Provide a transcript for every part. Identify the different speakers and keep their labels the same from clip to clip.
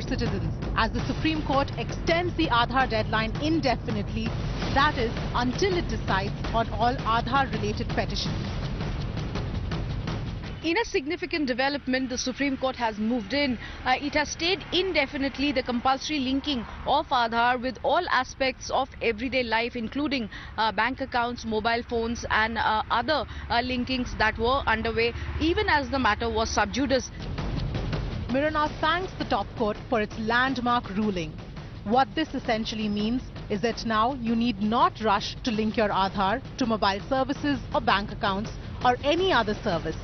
Speaker 1: citizens as the Supreme Court extends the Aadhaar deadline indefinitely, that is, until it decides on all Aadhaar-related petitions.
Speaker 2: In a significant development, the Supreme Court has moved in. It has stayed indefinitely the compulsory linking of Aadhaar with all aspects of everyday life, including bank accounts, mobile phones and other linkings that were underway, even as the matter was sub judice.
Speaker 1: Mirror now thanks the top court for its landmark ruling. What this essentially means is that now you need not rush to link your Aadhaar to mobile services or bank accounts or any other service.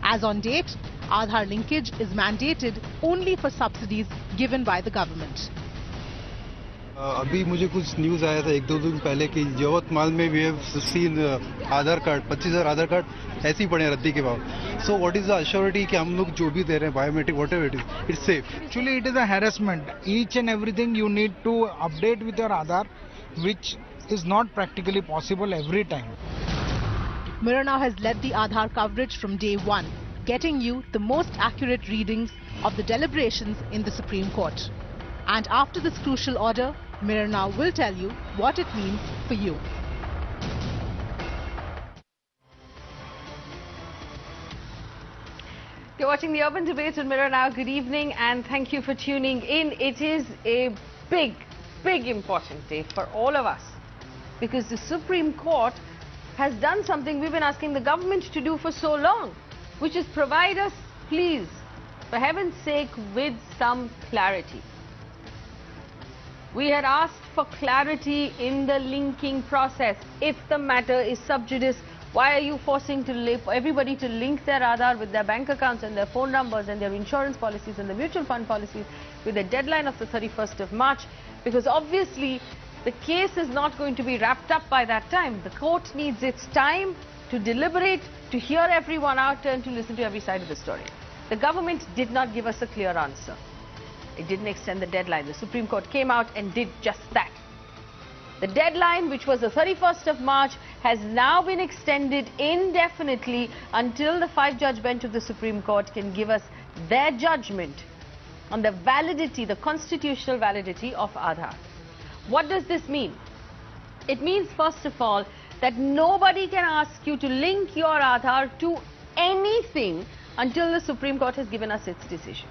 Speaker 1: As on date, Aadhaar linkage is mandated only for subsidies given by the government.
Speaker 3: अभी मुझे कुछ news आया था एक दो दिन पहले कि यवतमाल में we have seen Aadhaar card 25,000 Aadhaar card ऐसे ही पड़े रद्दी के बाद. So what is the assurity कि हम लोग जो भी दे रहे हैं biometric whatever it is, it's safe.
Speaker 4: Actually, it is a harassment. Each and everything you need to update with your Aadhaar, which is not practically possible every time.
Speaker 1: Mirror now has led the Aadhaar coverage from day one, getting you the most accurate readings of the deliberations in the Supreme Court. And after this crucial order, Mirror now will tell you what it means for you.
Speaker 5: You're watching the Urban Debate on Mirror Now. Good evening and thank you for tuning in. It is a big important day for all of us because the Supreme Court has done something we've been asking the government to do for so long, which is provide us, please, for heaven's sake, with some clarity. We had asked for clarity in the linking process. If the matter is sub judice, why are you forcing everybody to link their Aadhaar with their bank accounts and their phone numbers and their insurance policies and the mutual fund policies with a deadline of the 31st of March? Because obviously the case is not going to be wrapped up by that time. The court needs its time to deliberate, to hear everyone out and to listen to every side of the story. The government did not give us a clear answer. It didn't extend the deadline. The Supreme Court came out and did just that. The deadline, which was the 31st of March, has now been extended indefinitely until the 5-judge bench of the Supreme Court can give us their judgment on the validity, the constitutional validity of Aadhaar. What does this mean? It means, first of all, that nobody can ask you to link your Aadhaar to anything until the Supreme Court has given us its decision.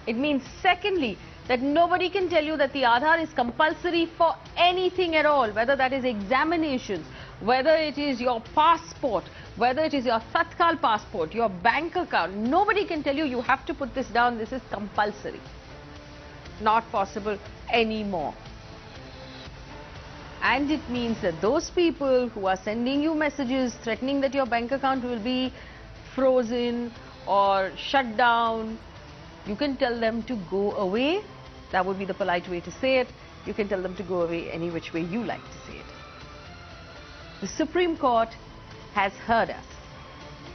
Speaker 5: It means, secondly, that nobody can tell you that the Aadhaar is compulsory for anything at all, whether that is examinations, whether it is your passport, whether it is your Tatkal passport, your bank account. Nobody can tell you you have to put this down, this is compulsory. Not possible anymore. And it means that those people who are sending you messages threatening that your bank account will be frozen or shut down, you can tell them to go away. That would be the polite way to say it. You can tell them to go away any which way you like to say it. The Supreme Court has heard us.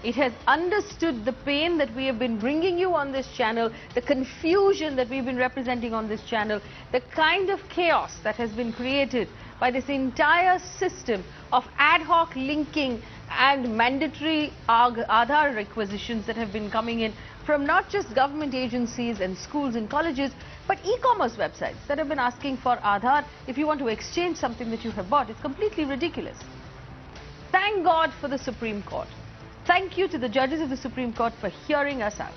Speaker 5: It has understood the pain that we have been bringing you on this channel, the confusion that we've been representing on this channel, the kind of chaos that has been created by this entire system of ad hoc linking and mandatory Aadhaar requisitions that have been coming in from not just government agencies and schools and colleges, but e-commerce websites that have been asking for Aadhaar if you want to exchange something that you have bought. It's completely ridiculous. Thank God for the Supreme Court. Thank you to the judges of the Supreme Court for hearing us out.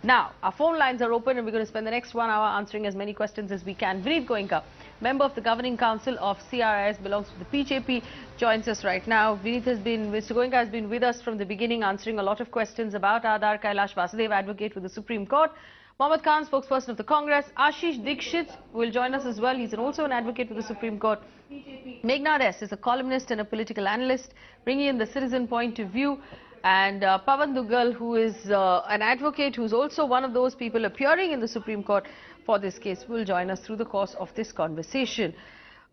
Speaker 5: Now, our phone lines are open and we're going to spend the next 1 hour answering as many questions as we can. Vineet Goenka, member of the Governing Council of CRIS, belongs to the BJP, joins us right now. Mr. Goenka has been with us from the beginning, answering a lot of questions about Aadhaar. Kailash Vasudev, advocate with the Supreme Court. Mohammad Khan, spokesperson of the Congress. Ashish Dikshit will join us as well. He's also an advocate with the Supreme Court. Meghnad S is a columnist and a political analyst, bringing in the citizen point of view. And Pawan Dugal, who is an advocate, who's also one of those people appearing in the Supreme Court for this case, will join us through the course of this conversation.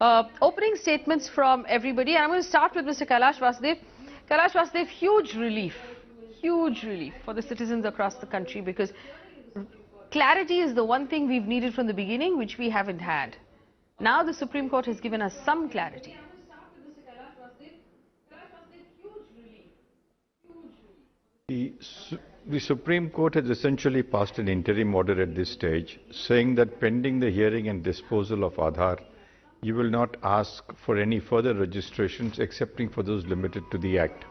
Speaker 5: Opening statements from everybody. And I'm going to start with Mr. Kailash Vasudev. Kailash Vasudev, huge relief for the citizens across the country, because clarity is the one thing we've needed from the beginning, which we haven't had. Now the Supreme Court has given us some clarity.
Speaker 3: The
Speaker 6: the Supreme Court has essentially passed an interim order at this stage, saying that pending the hearing and disposal of Aadhaar, you will not ask for any further registrations excepting for those limited to the Act.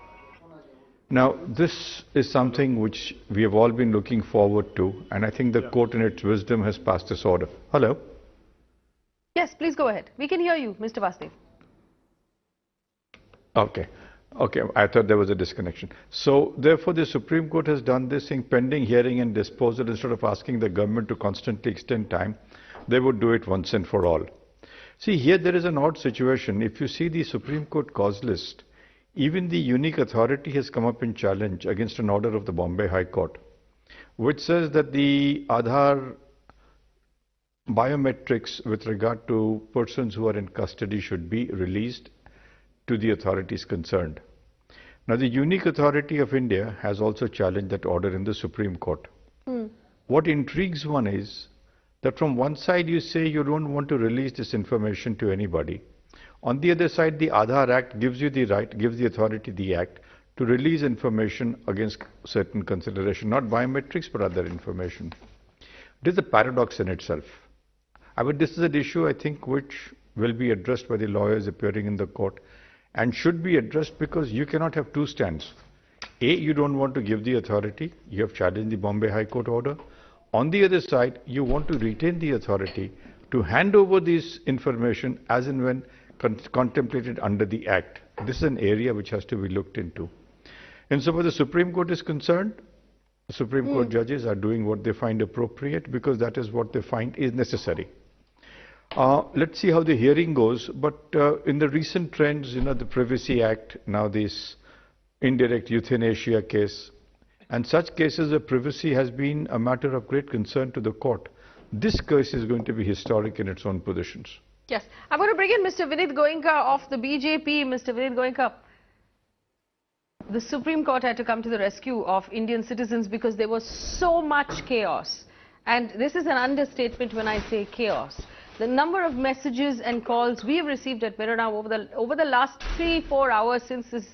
Speaker 6: Now, this is something which we have all been looking forward to, and I think the court in its wisdom has passed this order. Hello?
Speaker 5: Yes, please go ahead. We can hear you, Mr. Vasudev.
Speaker 6: Okay. Okay, I thought there was a disconnection. So, therefore, the Supreme Court has done this thing, pending hearing and disposal. Instead of asking the government to constantly extend time, they would do it once and for all. See, here there is an odd situation. If you see the Supreme Court cause list, even the unique authority has come up in challenge against an order of the Bombay High Court, which says that the Aadhaar biometrics with regard to persons who are in custody should be released to the authorities concerned. Now, the unique authority of India has also challenged that order in the Supreme Court. What intrigues one is that from one side you say you don't want to release this information to anybody. On the other side, the Aadhaar Act gives you the right, gives the authority the act to release information against certain consideration, not biometrics but other information. It is a paradox in itself. I mean, this is an issue I think which will be addressed by the lawyers appearing in the court and should be addressed, because you cannot have two stands. A, you don't want to give the authority, you have challenged the Bombay High Court order. On the other side, you want to retain the authority to hand over this information as and when contemplated under the Act. This is an area which has to be looked into. And so far the Supreme Court is concerned, the Supreme Court judges are doing what they find appropriate, because that is what they find is necessary. Let's see how the hearing goes, but in the recent trends, the Privacy Act, now this indirect euthanasia case, and such cases where privacy has been a matter of great concern to the court. This case is going to be historic in its own positions.
Speaker 5: Yes, I'm going to bring in Mr. Vinit Goenka of the BJP. Mr. Vinit Goenka, the Supreme Court had to come to the rescue of Indian citizens because there was so much chaos. And this is an understatement when I say chaos. The number of messages and calls we have received at Mirror now over the last 3-4 hours since this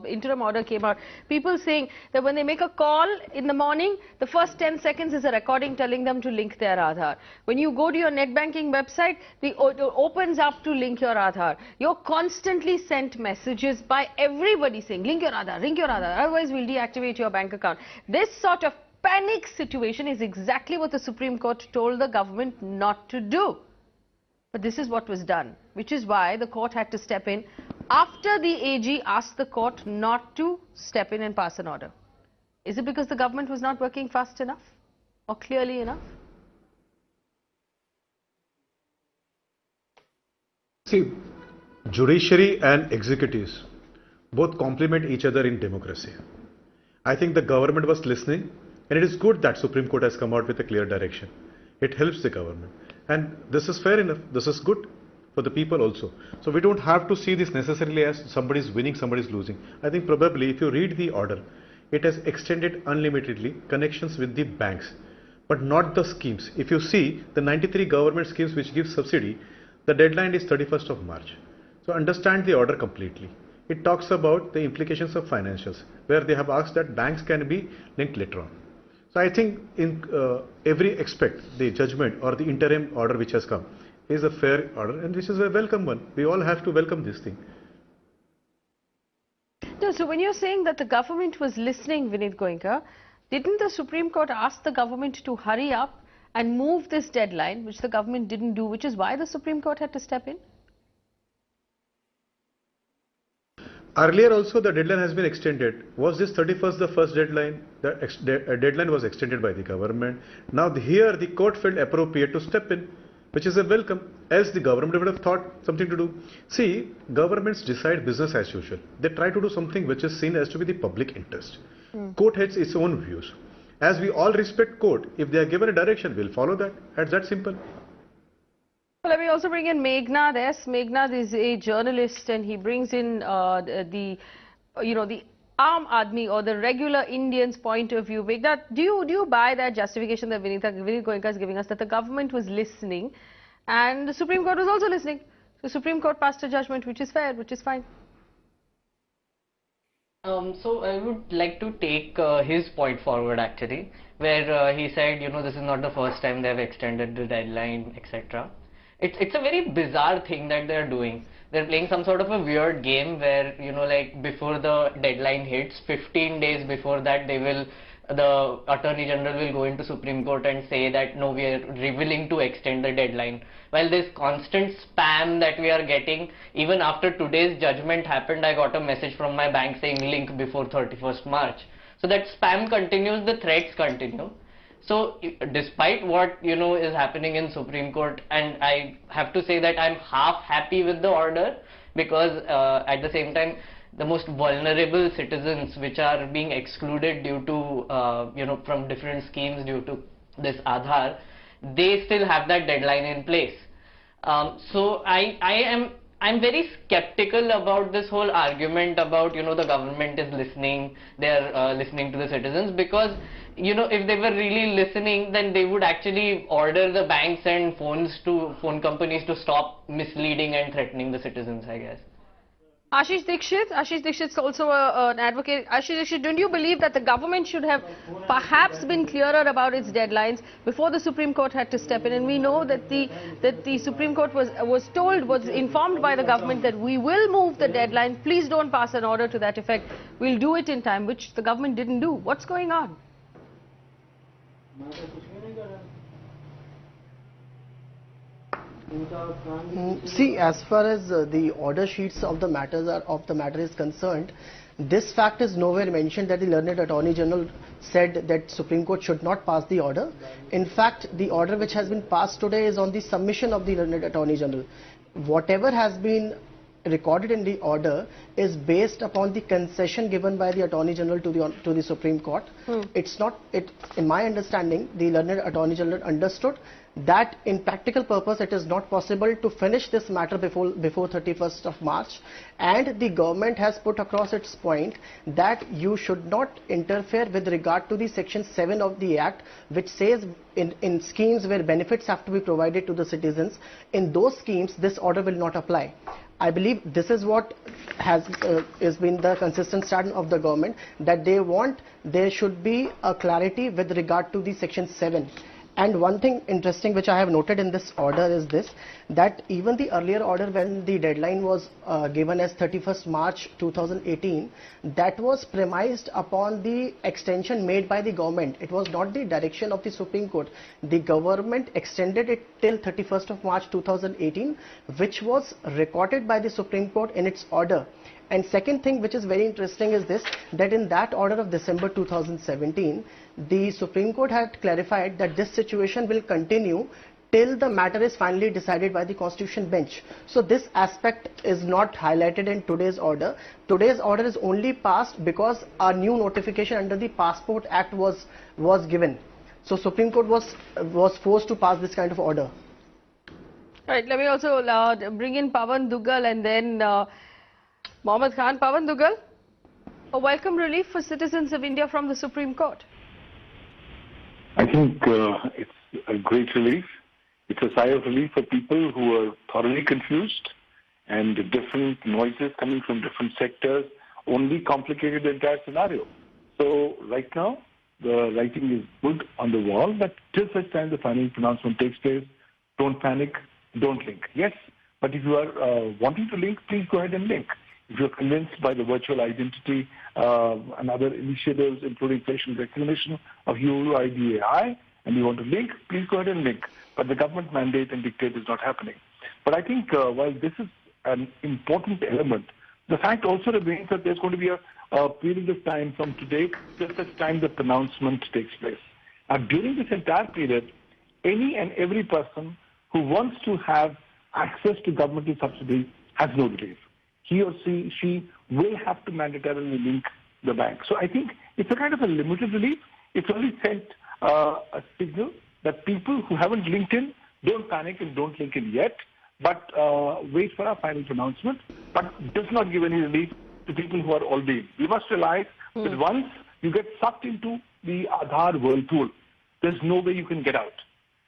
Speaker 5: interim order came out, people saying that when they make a call in the morning, the first 10 seconds is a recording telling them to link their Aadhaar. When you go to your net banking website, it opens up to link your Aadhaar. You're constantly sent messages by everybody saying, link your Aadhaar, otherwise we'll deactivate your bank account. This sort of panic situation is exactly what the Supreme Court told the government not to do. But this is what was done, which is why the court had to step in after the AG asked the court not to step in and pass an order. Is it because the government was not working fast enough or clearly enough?
Speaker 7: See, judiciary and executives both complement each other in democracy. I think the government was listening, and it is good that Supreme Court has come out with a clear direction. It helps the government. And this is fair enough. This is good for the people also. So we don't have to see this necessarily as somebody is winning, somebody is losing. I think probably if you read the order, it has extended unlimitedly connections with the banks, but not the schemes. If you see the 93 government schemes which give subsidy, the deadline is 31st of March. So understand the order completely. It talks about the implications of financials, where they have asked that banks can be linked later on. So I think in every aspect, the judgment or the interim order which has come is a fair order, and which is a welcome one. We all have to welcome this thing.
Speaker 5: No, so when you're saying that the government was listening, Vinit Goenka, didn't the Supreme Court ask the government to hurry up and move this deadline, which the government didn't do, which is why the Supreme Court had to step in?
Speaker 7: Earlier also the deadline has been extended. Was this 31st the first deadline? The deadline was extended by the government. Now here the court felt appropriate to step in, which is a welcome, else the government would have thought something to do. See, governments decide business as usual. They try to do something which is seen as to be the public interest. Court has its own views. As we all respect court, if they are given a direction, we'll follow that. It's that simple.
Speaker 5: Well, let me also bring in Meghnad. Yes, Meghnad is a journalist, and he brings in the Aam Aadmi or the regular Indian's point of view. Meghnad, do you buy that justification that Vinit Goenka is giving us, that the government was listening and the Supreme Court was also listening? The Supreme Court passed a judgment which is fair, which is fine.
Speaker 8: So I would like to take his point forward actually, where he said, this is not the first time they've extended the deadline, etc. It's a very bizarre thing that they're doing. They're playing some sort of a weird game where, like before the deadline hits, 15 days before that, the Attorney General will go into Supreme Court and say that no, we are willing to extend the deadline. While this constant spam that we are getting, even after today's judgment happened, I got a message from my bank saying link before 31st March. So that spam continues, the threats continue. So despite what is happening in Supreme Court, and I have to say that I'm half happy with the order, because at the same time the most vulnerable citizens which are being excluded due to from different schemes due to this Aadhaar, they still have that deadline in place. So I'm very skeptical about this whole argument about the government is listening, they're listening to the citizens, because if they were really listening, then they would actually order the banks and phone companies to stop misleading and threatening the citizens, I guess.
Speaker 5: Ashish Dikshit's also an advocate. Ashish Dikshit, don't you believe that the government should have perhaps been clearer about its deadlines before the Supreme Court had to step in? And we know that the Supreme Court was informed by the government that we will move the deadline. Please don't pass an order to that effect. We'll do it in time, which the government didn't do. What's going on?
Speaker 9: See, as far as the order sheets of the matter is concerned, this fact is nowhere mentioned that the learned Attorney General said that Supreme Court should not pass the order. In fact, the order which has been passed today is on the submission of the learned Attorney General. Whatever has been recorded in the order is based upon the concession given by the Attorney General to the Supreme Court. In my understanding, the learned Attorney General understood that in practical purpose it is not possible to finish this matter before 31st of March, and the government has put across its point that you should not interfere with regard to the section 7 of the Act, which says in schemes where benefits have to be provided to the citizens, in those schemes this order will not apply. I believe this is what has been the consistent stand of the government, that they want there should be a clarity with regard to the section 7. And one thing interesting which I have noted in this order is this, that even the earlier order, when the deadline was given as 31st March 2018, that was premised upon the extension made by the government. It was not the direction of the Supreme Court. The government extended it till 31st of March 2018, which was recorded by the Supreme Court in its order. And second thing which is very interesting is this, that in that order of December 2017, the Supreme Court had clarified that this situation will continue till the matter is finally decided by the Constitution bench. So this aspect is not highlighted in today's order. Today's order is only passed because a new notification under the Passport Act was given. So Supreme Court was forced to pass this kind of order.
Speaker 5: All right, let me also bring in Pawan Dugal and then Mohammad Khan. Pawan Dugal, a welcome relief for citizens of India from the Supreme Court.
Speaker 10: I think it's a great relief. It's a sigh of relief for people who are thoroughly confused, and the different noises coming from different sectors only complicated the entire scenario. So right now, the writing is good on the wall, but till such time the final pronouncement takes place, don't panic, don't link. Yes, but if you are wanting to link, please go ahead and link. If you're convinced by the virtual identity and other initiatives, including facial recognition of UIDAI, and you want to link, please go ahead and link. But the government mandate and dictate is not happening. But I think while this is an important element, the fact also remains that there's going to be a period of time from today till such time the pronouncement takes place. Now, during this entire period, any and every person who wants to have access to governmental subsidy has no relief. He or she will have to mandatorily link the bank. So I think it's a kind of a limited relief. It's only sent a signal that people who haven't linked in, don't panic and don't link in yet, but wait for our final pronouncement, but does not give any relief to people who are already. We must realize that once you get sucked into the Aadhaar whirlpool, there's no way you can get out.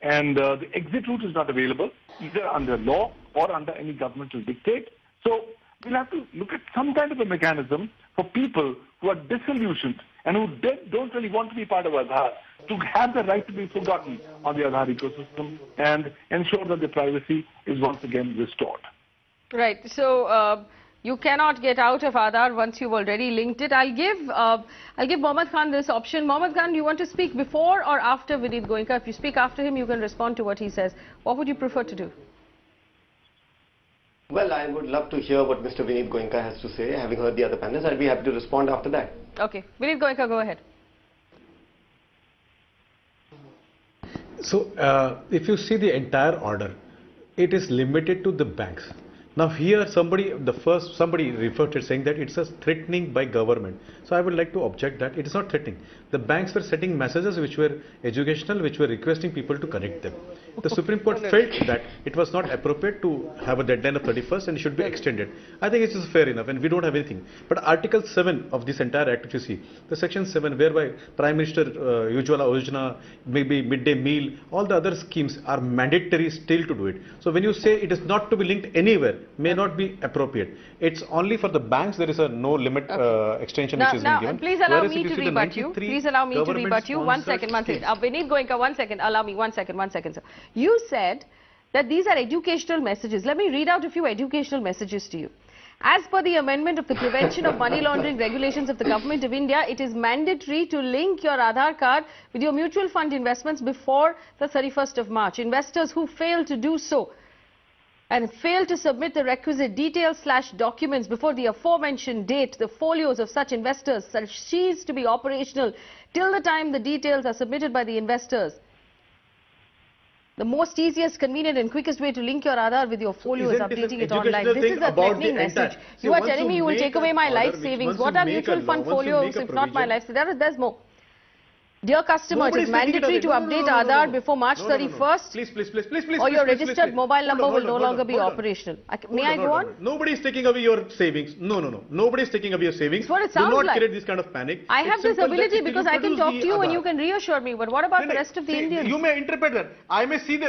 Speaker 10: And the exit route is not available, either under law or under any governmental dictate. So we'll have to look at some kind of a mechanism for people who are disillusioned and who don't really want to be part of Aadhaar to have the right to be forgotten on the Aadhaar ecosystem and ensure that their privacy is once again restored.
Speaker 5: Right. So you cannot get out of Aadhaar once you've already linked it. I'll give Mohammad Khan this option. Mohammad Khan, do you want to speak before or after Vineet Goenka? If you speak after him, you can respond to what he says. What would you prefer to do?
Speaker 11: Well, I would love to hear what Mr. Vineet Goenka has to say. Having heard the other panelists, I'll be happy to respond after that.
Speaker 5: Okay. Vineet Goenka, go ahead.
Speaker 7: So, if you see the entire order, it is limited to the banks. Now here somebody referred to it saying that it's a threatening by government. So I would like to object that it is not threatening. The banks were sending messages which were educational, which were requesting people to connect them. The Supreme Court felt that it was not appropriate to have a deadline of 31st and it should be extended. I think it is fair enough and we don't have anything. But Article 7 of this entire act, which you see, the Section 7 whereby Prime Minister Ujjwala Yojana, maybe midday meal, all the other schemes are mandatory still to do it. So when you say it is not to be linked anywhere, may not be appropriate. It's only for the banks there is a no limit extension which is being given.
Speaker 5: Please allow me to rebut you. Please allow me to rebut you. One second. Vineet Goenka, 1 second. Allow me 1 second, sir. You said that these are educational messages. Let me read out a few educational messages to you. As per the amendment of the Prevention of Money Laundering Regulations of the Government of India, it is mandatory to link your Aadhaar card with your mutual fund investments before the 31st of March. Investors who fail to do so and fail to submit the requisite details/documents before the aforementioned date, the folios of such investors shall cease to be operational till the time the details are submitted by the investors. The most easiest, convenient and quickest way to link your Aadhaar with your folio is updating it online. This is a threatening message. You are telling me you will take away my life savings. What are mutual fund folios if not my life savings? There's more. Dear customer, it is mandatory to update Aadhaar before March 31st.
Speaker 7: Please.
Speaker 5: Or your registered mobile number will no longer be operational. May I go on?
Speaker 7: Nobody is taking away your savings. No. Nobody is taking away your savings.
Speaker 5: That's what it sounds like.
Speaker 7: Do not create this kind of panic.
Speaker 5: I have this ability because I can talk to you and you can reassure me. But what about the rest of the Indians?
Speaker 7: You may interpret that. I may see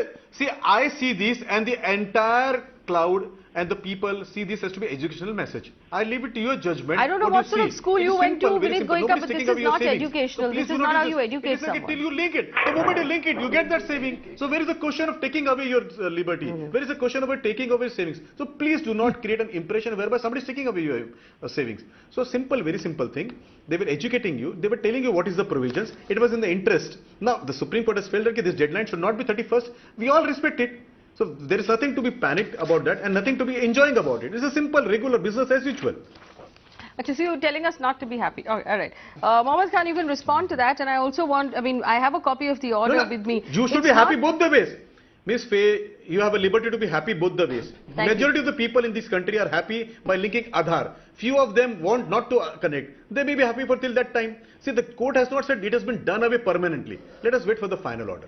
Speaker 7: I see this and the entire cloud and the people see this as to be educational message. I leave it to your judgment.
Speaker 5: I don't know what sort of school you went to, Vineet Goenka, but this is not educational. This is not how you educate someone.
Speaker 7: Till you link it. The moment you link it, you get that saving. So where is the question of taking away your liberty? Where is the question about taking away savings? So please do not create an impression whereby somebody is taking away your savings. So simple, very simple thing. They were educating you. They were telling you what is the provisions. It was in the interest. Now the Supreme Court has felt that this deadline should not be 31st. We all respect it. So there is nothing to be panicked about that and nothing to be enjoying about it. It's a simple, regular business as usual.
Speaker 5: Okay, so you're telling us not to be happy. Oh, all right. Mohammad Khan, you can respond to that. And I also want, I have a copy of the order with me.
Speaker 7: You should be happy both the ways. Miss Faye, you have a liberty to be happy both the ways. Majority of the people in this country are happy by linking Aadhaar. Few of them want not to connect. They may be happy for till that time. See, the court has not said it has been done away permanently. Let us wait for the final order.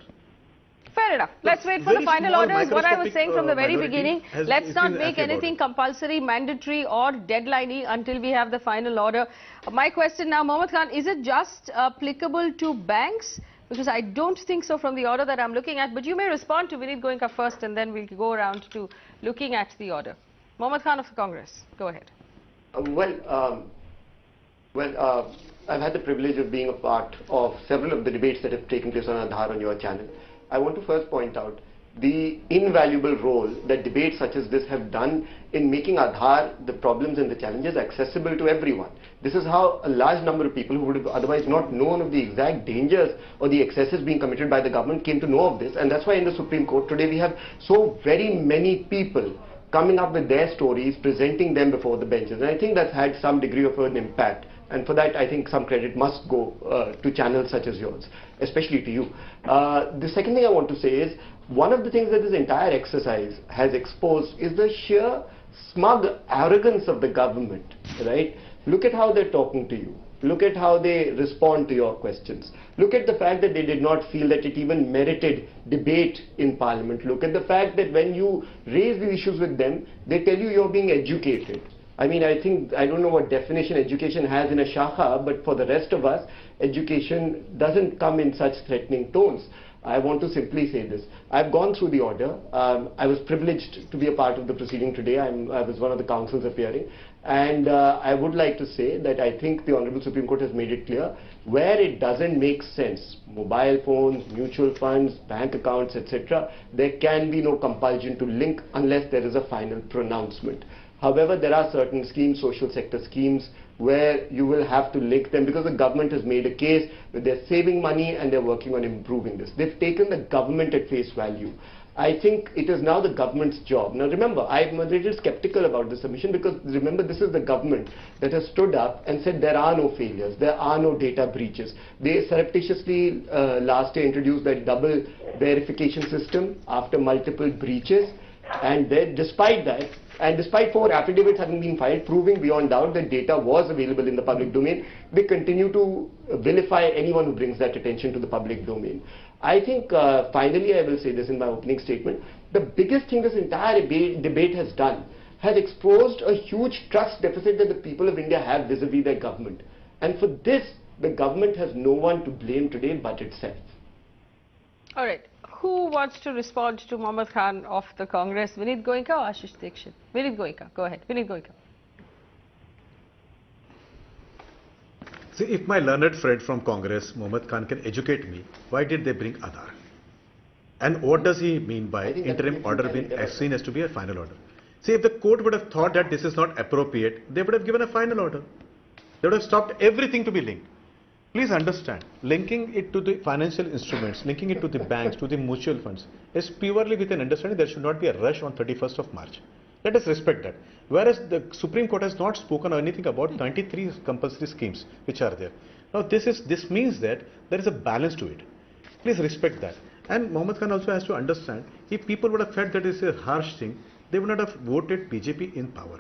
Speaker 5: Fair enough. Let's wait for the final order. Is what I was saying from the very beginning. Let's not make anything compulsory, mandatory or deadliney until we have the final order. My question now, Mohammad Khan, is it just applicable to banks? Because I don't think so from the order that I'm looking at. But you may respond to Vineet Goenka first and then we'll go around to looking at the order. Mohammad Khan of the Congress, go ahead.
Speaker 11: I've had the privilege of being a part of several of the debates that have taken place on Aadhaar on your channel. I want to first point out the invaluable role that debates such as this have done in making Aadhaar, the problems and the challenges, accessible to everyone. This is how a large number of people who would have otherwise not known of the exact dangers or the excesses being committed by the government came to know of this. And that's why in the Supreme Court today we have so very many people coming up with their stories, presenting them before the benches. And I think that's had some degree of an impact. And for that, I think some credit must go to channels such as yours, especially to you. The second thing I want to say is, one of the things that this entire exercise has exposed is the sheer smug arrogance of the government, right? Look at how they're talking to you. Look at how they respond to your questions. Look at the fact that they did not feel that it even merited debate in Parliament. Look at the fact that when you raise the issues with them, they tell you you're being educated. I mean, I don't know what definition education has in a shakha, but for the rest of us, education doesn't come in such threatening tones. I want to simply say this. I've gone through the order. I was privileged to be a part of the proceeding today. I was one of the counsels appearing. And I would like to say that I think the Honorable Supreme Court has made it clear where it doesn't make sense, mobile phones, mutual funds, bank accounts, etc., there can be no compulsion to link unless there is a final pronouncement. However, there are certain schemes, social sector schemes, where you will have to link them because the government has made a case that they're saving money and they're working on improving this. They've taken the government at face value. I think it is now the government's job. Now remember, I'm a little skeptical about this submission because remember, this is the government that has stood up and said there are no failures, there are no data breaches. They surreptitiously last year introduced that double verification system after multiple breaches, and then despite that, and despite 4 affidavits having been filed proving beyond doubt that data was available in the public domain, they continue to vilify anyone who brings that attention to the public domain. I think finally I will say this in my opening statement, the biggest thing this entire debate has done has exposed a huge trust deficit that the people of India have vis-a-vis their government. And for this, the government has no one to blame today but itself.
Speaker 5: All right. Who wants to respond to Mohammad Khan of the Congress? Vinit Goenka or Ashish Dikshit? Vinit Goenka, go ahead. Vinit Goenka.
Speaker 7: See, if my learned friend from Congress, Mohammad Khan, can educate me, why did they bring Aadhaar? And what does he mean by interim order being seen as to be a final order? See, if the court would have thought that this is not appropriate, they would have given a final order. They would have stopped everything to be linked. Please understand, linking it to the financial instruments, linking it to the banks, to the mutual funds, is purely with an understanding there should not be a rush on 31st of March. Let us respect that. Whereas the Supreme Court has not spoken or anything about 93 compulsory schemes which are there. Now this means that there is a balance to it. Please respect that. And Mohammad Khan also has to understand, if people would have felt that it's a harsh thing, they would not have voted BJP in power.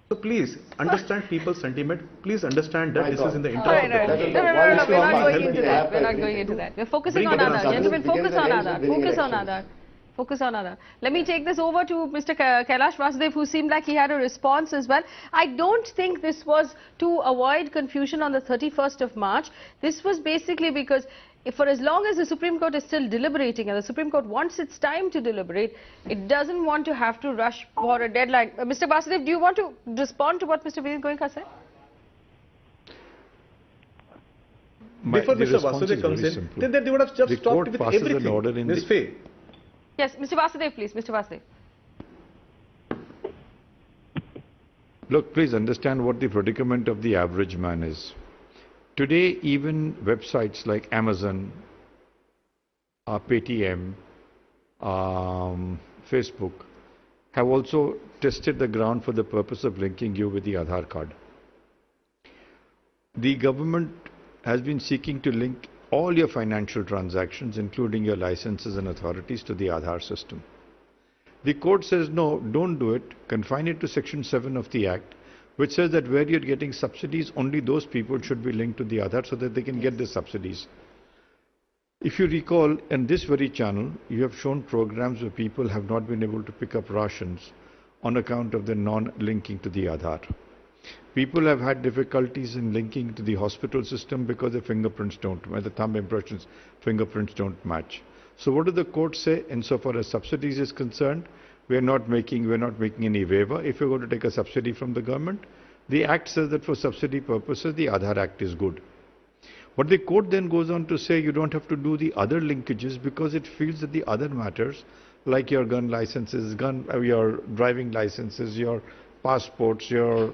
Speaker 7: So please understand people's sentiment. Please understand that this is in the interest of the country.
Speaker 5: No, we're not going into that. We're not going into that. We're focusing on Aadhaar. Gentlemen, focus on Aadhaar. Focus on Aadhaar. Focus on Aadhaar. Let me take this over to Mr. Kailash Vasudev, who seemed like he had a response as well. I don't think this was to avoid confusion on the 31st of March. This was basically because for as long as the Supreme Court is still deliberating and the Supreme Court wants its time to deliberate, it doesn't want to have to rush for a deadline. Mr. Vasudev, do you want to respond to what Mr. Vinit Goenka said?
Speaker 7: Before Mr. Vasudev comes in, then they would have just stopped with everything. Ms. Faye.
Speaker 5: Yes, Mr. Vasudev, please. Mr. Vasudev.
Speaker 6: Look, please understand what the predicament of the average man is. Today, even websites like Amazon, Paytm, Facebook have also tested the ground for the purpose of linking you with the Aadhaar card. The government has been seeking to link all your financial transactions, including your licenses and authorities, to the Aadhaar system. The court says, no, don't do it, confine it to Section 7 of the Act, which says that where you're getting subsidies, only those people should be linked to the Aadhaar so that they can get the subsidies. If you recall, in this very channel, you have shown programs where people have not been able to pick up rations on account of the non-linking to the Aadhaar. People have had difficulties in linking to the hospital system because the fingerprints don't, the thumb impressions, fingerprints don't match. So what does the court say? Insofar as subsidies is concerned, we're not making any waiver. If you're going to take a subsidy from the government, the Act says that for subsidy purposes, the Aadhaar Act is good. But the court then goes on to say you don't have to do the other linkages because it feels that the other matters, like your gun licenses, your driving licenses, your passports, your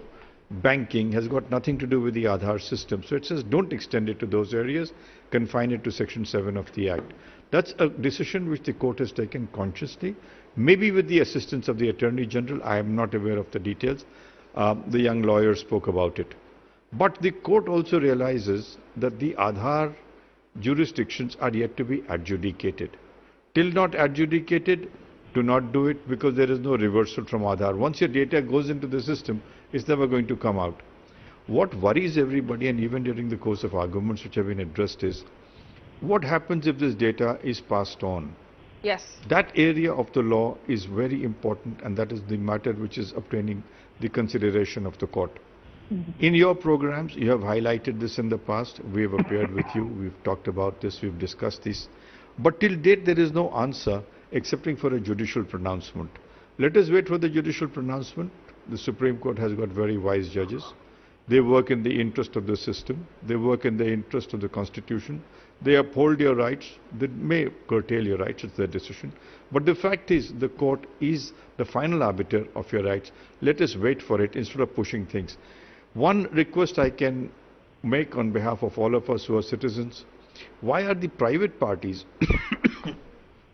Speaker 6: banking, has got nothing to do with the Aadhaar system. So it says don't extend it to those areas, confine it to Section 7 of the Act. That's a decision which the court has taken consciously, maybe with the assistance of the Attorney General. I am not aware of the details. The young lawyer spoke about it. But the court also realizes that the Aadhaar jurisdictions are yet to be adjudicated. Till not adjudicated, do not do it because there is no reversal from Aadhaar. Once your data goes into the system, it's never going to come out. What worries everybody, and even during the course of arguments which have been addressed, is what happens if this data is passed on?
Speaker 5: Yes.
Speaker 6: That area of the law is very important, and that is the matter which is obtaining the consideration of the court. In your programs, you have highlighted this in the past. We have appeared with you. We've talked about this. We've discussed this. But till date, there is no answer excepting for a judicial pronouncement. Let us wait for the judicial pronouncement. the Supreme Court has got very wise judges. They work in the interest of the system. They work in the interest of the Constitution. They uphold your rights. They may curtail your rights. It's their decision. But the fact is, the court is the final arbiter of your rights. Let us wait for it instead of pushing things. One request I can make on behalf of all of us who are citizens: why are the private parties,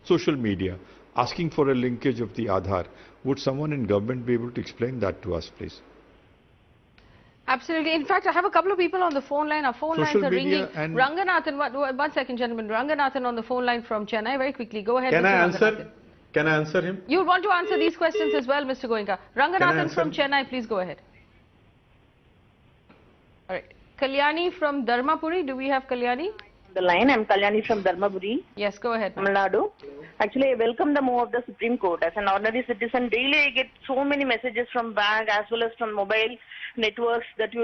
Speaker 6: social media, asking for a linkage of the Aadhaar? Would someone in government be able to explain that to us, please?
Speaker 5: Absolutely. In fact, I have a couple of people on the phone line. Our phone lines are ringing. Ranganathan, one second, gentlemen. Ranganathan on the phone line from Chennai. Very quickly, go ahead.
Speaker 7: Can I answer him?
Speaker 5: You want to answer these questions as well, Mr. Goenka. Ranganathan from Chennai, please go ahead. All right. Kalyani from Dharmapuri. Do we have Kalyani?
Speaker 12: The line. I'm Kalyani from Dharmapuri.
Speaker 5: Yes, go ahead.
Speaker 12: Tamil Nadu. Actually, I welcome the move of the Supreme Court. As an ordinary citizen, daily I get so many messages from bank as well as from mobile networks that you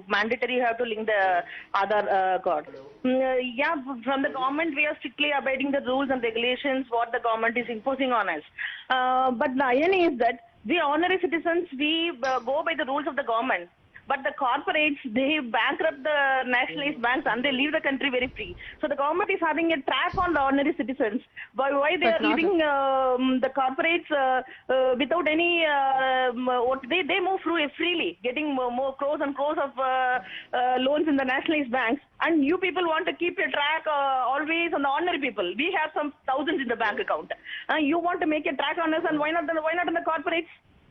Speaker 12: mandatory have to link the Aadhaar card. Yeah, from the government we are strictly abiding the rules and regulations what the government is imposing on us. But the irony is that we ordinary citizens, we go by the rules of the government. But the corporates, they bankrupt the nationalized banks and they leave the country very free. So the government is having a trap on the ordinary citizens. Why they are leaving the corporates without any, they move through freely, getting more crores and crores of loans in the nationalized banks. And you people want to keep your track always on the ordinary people. We have some thousands in the bank account. You want to make a track on us, and why not on the corporates?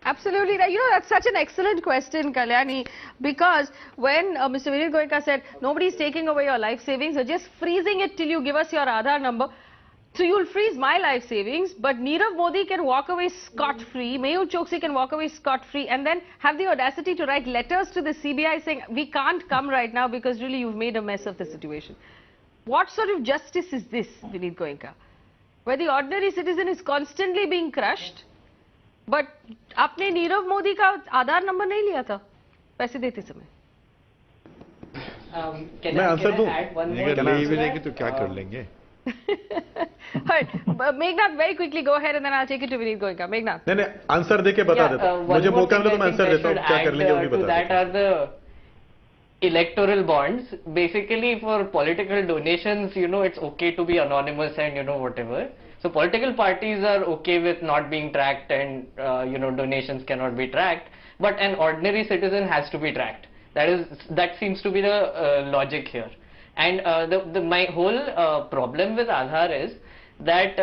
Speaker 5: Absolutely. You know, that's such an excellent question, Kalyani, because when Mr. Vineet Goenka said nobody's taking away your life savings, they're just freezing it till you give us your Aadhaar number. So you'll freeze my life savings, but Nirav Modi can walk away scot-free, Mehul Choksi can walk away scot-free, and then have the audacity to write letters to the CBI saying, we can't come right now because really you've made a mess of the situation. What sort of justice is this, Vineet Goenka? Where the ordinary citizen is constantly being crushed, but आपने नीरव मोदी का आधार number नहीं लिया था पैसे देते समय.
Speaker 6: मैं answer दूं. अगर ले भी लेंगे तो क्या कर लेंगे?
Speaker 5: Alright, Meghnad, very quickly go ahead and then I'll take it to Vineet Goenka. Meghnad.
Speaker 7: नहीं आंसर देके बता देता हूँ. मुझे मौका मिला तो मैं आंसर देता हूँ. क्या कर लेंगे वो भी बता.
Speaker 8: That are the electoral bonds. Basically, for political donations, you know, it's okay to be anonymous and, you know, whatever. So political parties are okay with not being tracked and, you know, donations cannot be tracked. But an ordinary citizen has to be tracked. That seems to be the logic here. And my whole problem with Aadhaar is that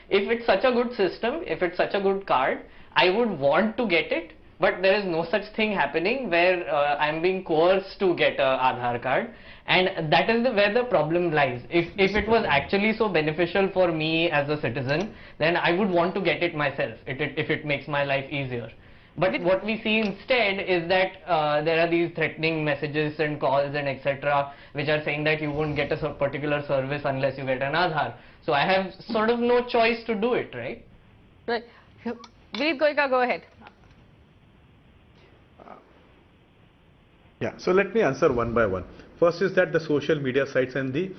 Speaker 8: if it's such a good system, if it's such a good card, I would want to get it. But there is no such thing happening where I'm being coerced to get a Aadhaar card. And that is where the problem lies. If it was actually so beneficial for me as a citizen, then I would want to get it myself if it makes my life easier. But what we see instead is that there are these threatening messages and calls and etc. which are saying that you won't get a particular service unless you get an Aadhaar. So I have sort of no choice to do it, right?
Speaker 5: Right. Vineet Goenka, go ahead.
Speaker 7: Yeah, so let me answer one by one. First is that the social media sites and the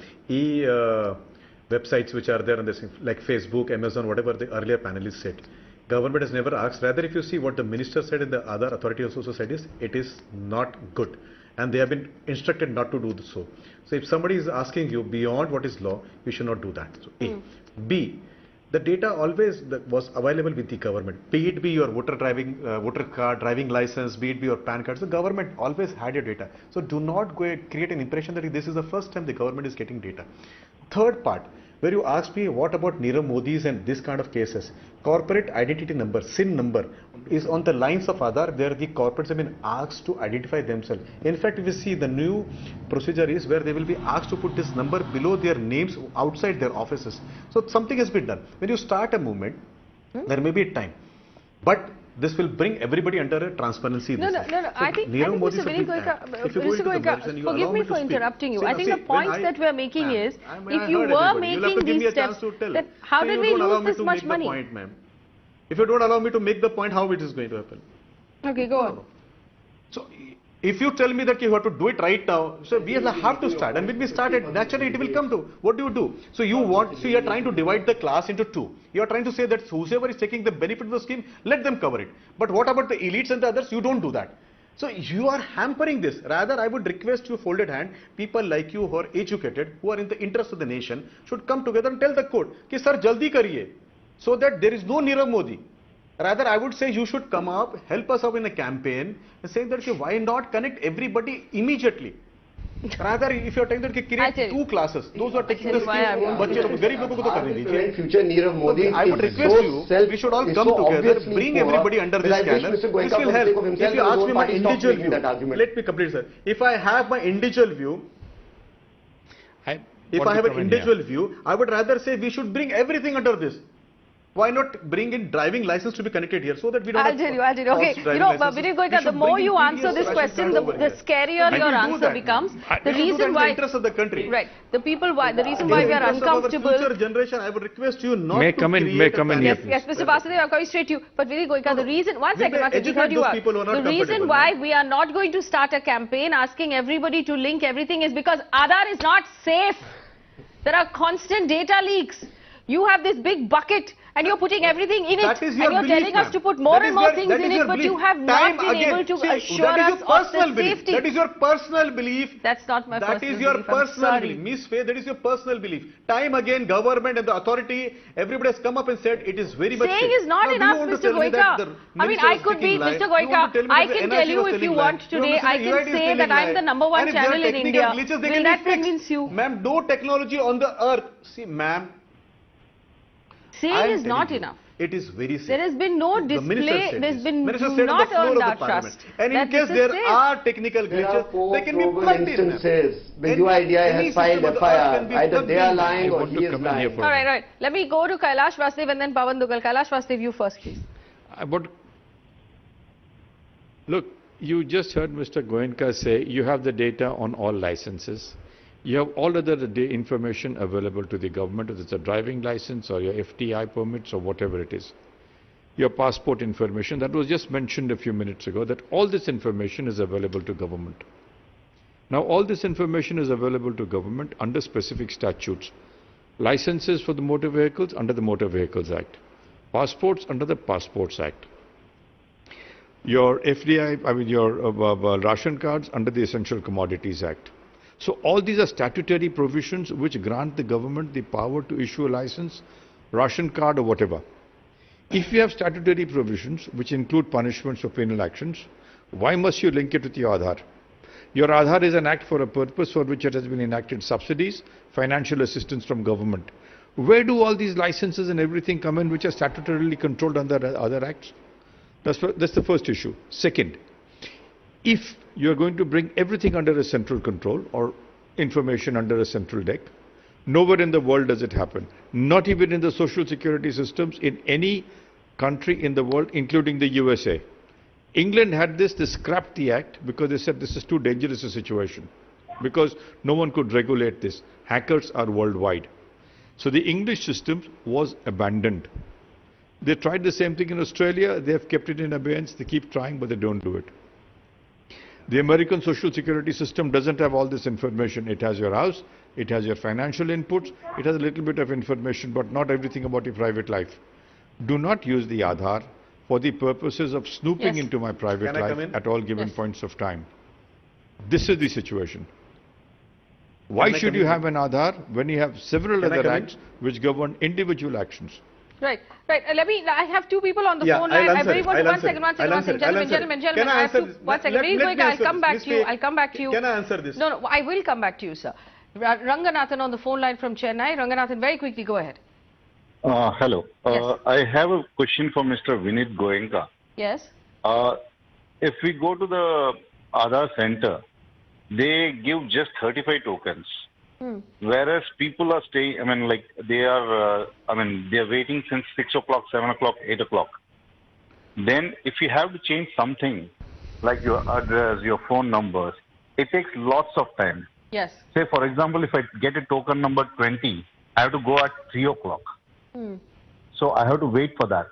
Speaker 7: websites which are there on this, like Facebook, Amazon, whatever the earlier panelists said, government has never asked. Rather, if you see what the minister said and the Aadhaar authority also said is, it is not good. And they have been instructed not to do so. So if somebody is asking you beyond what is law, you should not do that. So A. B. The data always was available with the government. Be it be your voter card, driving license, be it be your PAN cards, the government always had your data. So do not go and create an impression that this is the first time the government is getting data. Third part, where you asked me what about Nirav Modi's and this kind of cases. Corporate identity number, SIN number, is on the lines of Aadhaar, where the corporates have been asked to identify themselves. In fact, if you see the new procedure is where they will be asked to put this number below their names outside their offices. So something has been done. When you start a movement, there may be a time, but this will bring everybody under a transparency.
Speaker 5: No. I think Mr. Vineet Goenka, forgive me for interrupting you. I think the point that we are making is, if you were making these steps, then how did we lose this much money?
Speaker 7: If you don't allow me to make the point, how it is going to happen?
Speaker 5: Okay, go on.
Speaker 7: So, If you tell me that you have to do it right now, so we have to start. And when we started, naturally it will come to, what do? So you are trying to divide the class into two. You are trying to say that whoever is taking the benefit of the scheme, let them cover it. But what about the elites and the others? You don't do that. So you are hampering this. Rather, I would request you, folded hand, people like you who are educated, who are in the interest of the nation, should come together and tell the court, ki sir, jaldi kariye, so that there is no Nirav Modi. Rather, I would say you should come up, help us out in a campaign, and say that why not connect everybody immediately. Rather, if you are telling that create two classes, those who are taking the scheme,
Speaker 11: future Nirav Modi,
Speaker 7: I would request you, we should all come together, bring everybody under this scanner. This will help. If you ask me my individual view, let me complete, sir. If I have my individual view, I would rather say we should bring everything under this. Why not bring in driving license to be connected here so that we don't
Speaker 5: I'll tell you. Okay, you know, Vinit Goenka, the more you answer this question, the scarier your answer becomes. The reason why...
Speaker 7: interest of the country.
Speaker 5: Right. The reason why we are uncomfortable...
Speaker 7: future generation, I would request you not
Speaker 6: to come in here.
Speaker 5: Yes, Mr. Vasudev, I'm coming straight to you. But Vinit Goenka, the reason... One second, we heard you out. The reason why we are not going to start a campaign asking everybody to link everything is because Aadhaar is not safe. There are constant data leaks. You have this big bucket and you're putting everything in it, and you're telling us to put more and more things in it, but you have not been able to assure us of the safety.
Speaker 7: That is your personal belief.
Speaker 5: That's not my personal belief.
Speaker 7: That is your personal belief. Miss Faye, that is your personal belief. Time again, government and the authority, everybody has come up and said it is very much safe.
Speaker 5: Saying is not enough, Mr. Goenka. I mean, I could be, Mr. Goenka, I can tell you if you want today, I can say that I'm the #1 channel in India. Will that convince you?
Speaker 7: Ma'am, no technology on the earth. See, ma'am.
Speaker 5: Saying is not enough.
Speaker 7: It is very safe.
Speaker 5: There has been no display, there's been not
Speaker 7: earned
Speaker 5: our trust.
Speaker 7: And in case there are technical glitches, they can be plugged in.
Speaker 11: The UIDI has filed FIR. Either they are lying or he is lying.
Speaker 5: All right. Let me go to Kailash Vasudev and then Pawan Dugal. Kailash Vasudev, you first, please.
Speaker 6: Look, you just heard Mr. Goenka say you have the data on all licenses. You have all other information available to the government, whether it's a driving license or your FTI permits or whatever it is. Your passport information, that was just mentioned a few minutes ago, that all this information is available to government. Now, all this information is available to government under specific statutes. Licenses for the motor vehicles under the Motor Vehicles Act. Passports under the Passports Act. Your FDI, your ration cards under the Essential Commodities Act. So all these are statutory provisions which grant the government the power to issue a license, ration card or whatever. If you have statutory provisions which include punishments for penal actions, why must you link it with your Aadhaar? Your Aadhaar is an act for a purpose for which it has been enacted: subsidies, financial assistance from government. Where do all these licenses and everything come in which are statutorily controlled under other acts? That's the first issue. Second, if you are going to bring everything under a central control or information under a central deck, nowhere in the world does it happen. Not even in the social security systems in any country in the world, including the USA. England had this, they scrapped the act because they said this is too dangerous a situation, because no one could regulate this. Hackers are worldwide. So the English system was abandoned. They tried the same thing in Australia. They have kept it in abeyance. They keep trying, but they don't do it. The American social security system doesn't have all this information. It has your house, it has your financial inputs, it has a little bit of information, but not everything about your private life. Do not use the Aadhaar for the purposes of snooping into my private life at all given points of time. This is the situation. Why should you have an Aadhaar when you have several other acts which govern individual actions?
Speaker 5: Right. I have two people on the phone line. One second. Gentlemen. I have two. One second. I'll come back to you.
Speaker 7: Can I answer this?
Speaker 5: No, I will come back to you, sir. Ranganathan on the phone line from Chennai. Ranganathan, very quickly, go ahead.
Speaker 13: Hello. Yes. I have a question for Mr. Vinit Goenka.
Speaker 5: Yes.
Speaker 13: If we go to the Aadhaar center, they give just 35 tokens. Whereas people are staying, they are waiting since 6 o'clock, 7 o'clock, 8 o'clock. Then if you have to change something, like your address, your phone numbers, it takes lots of time.
Speaker 5: Yes.
Speaker 13: Say, for example, if I get a token number 20, I have to go at 3 o'clock. So I have to wait for that.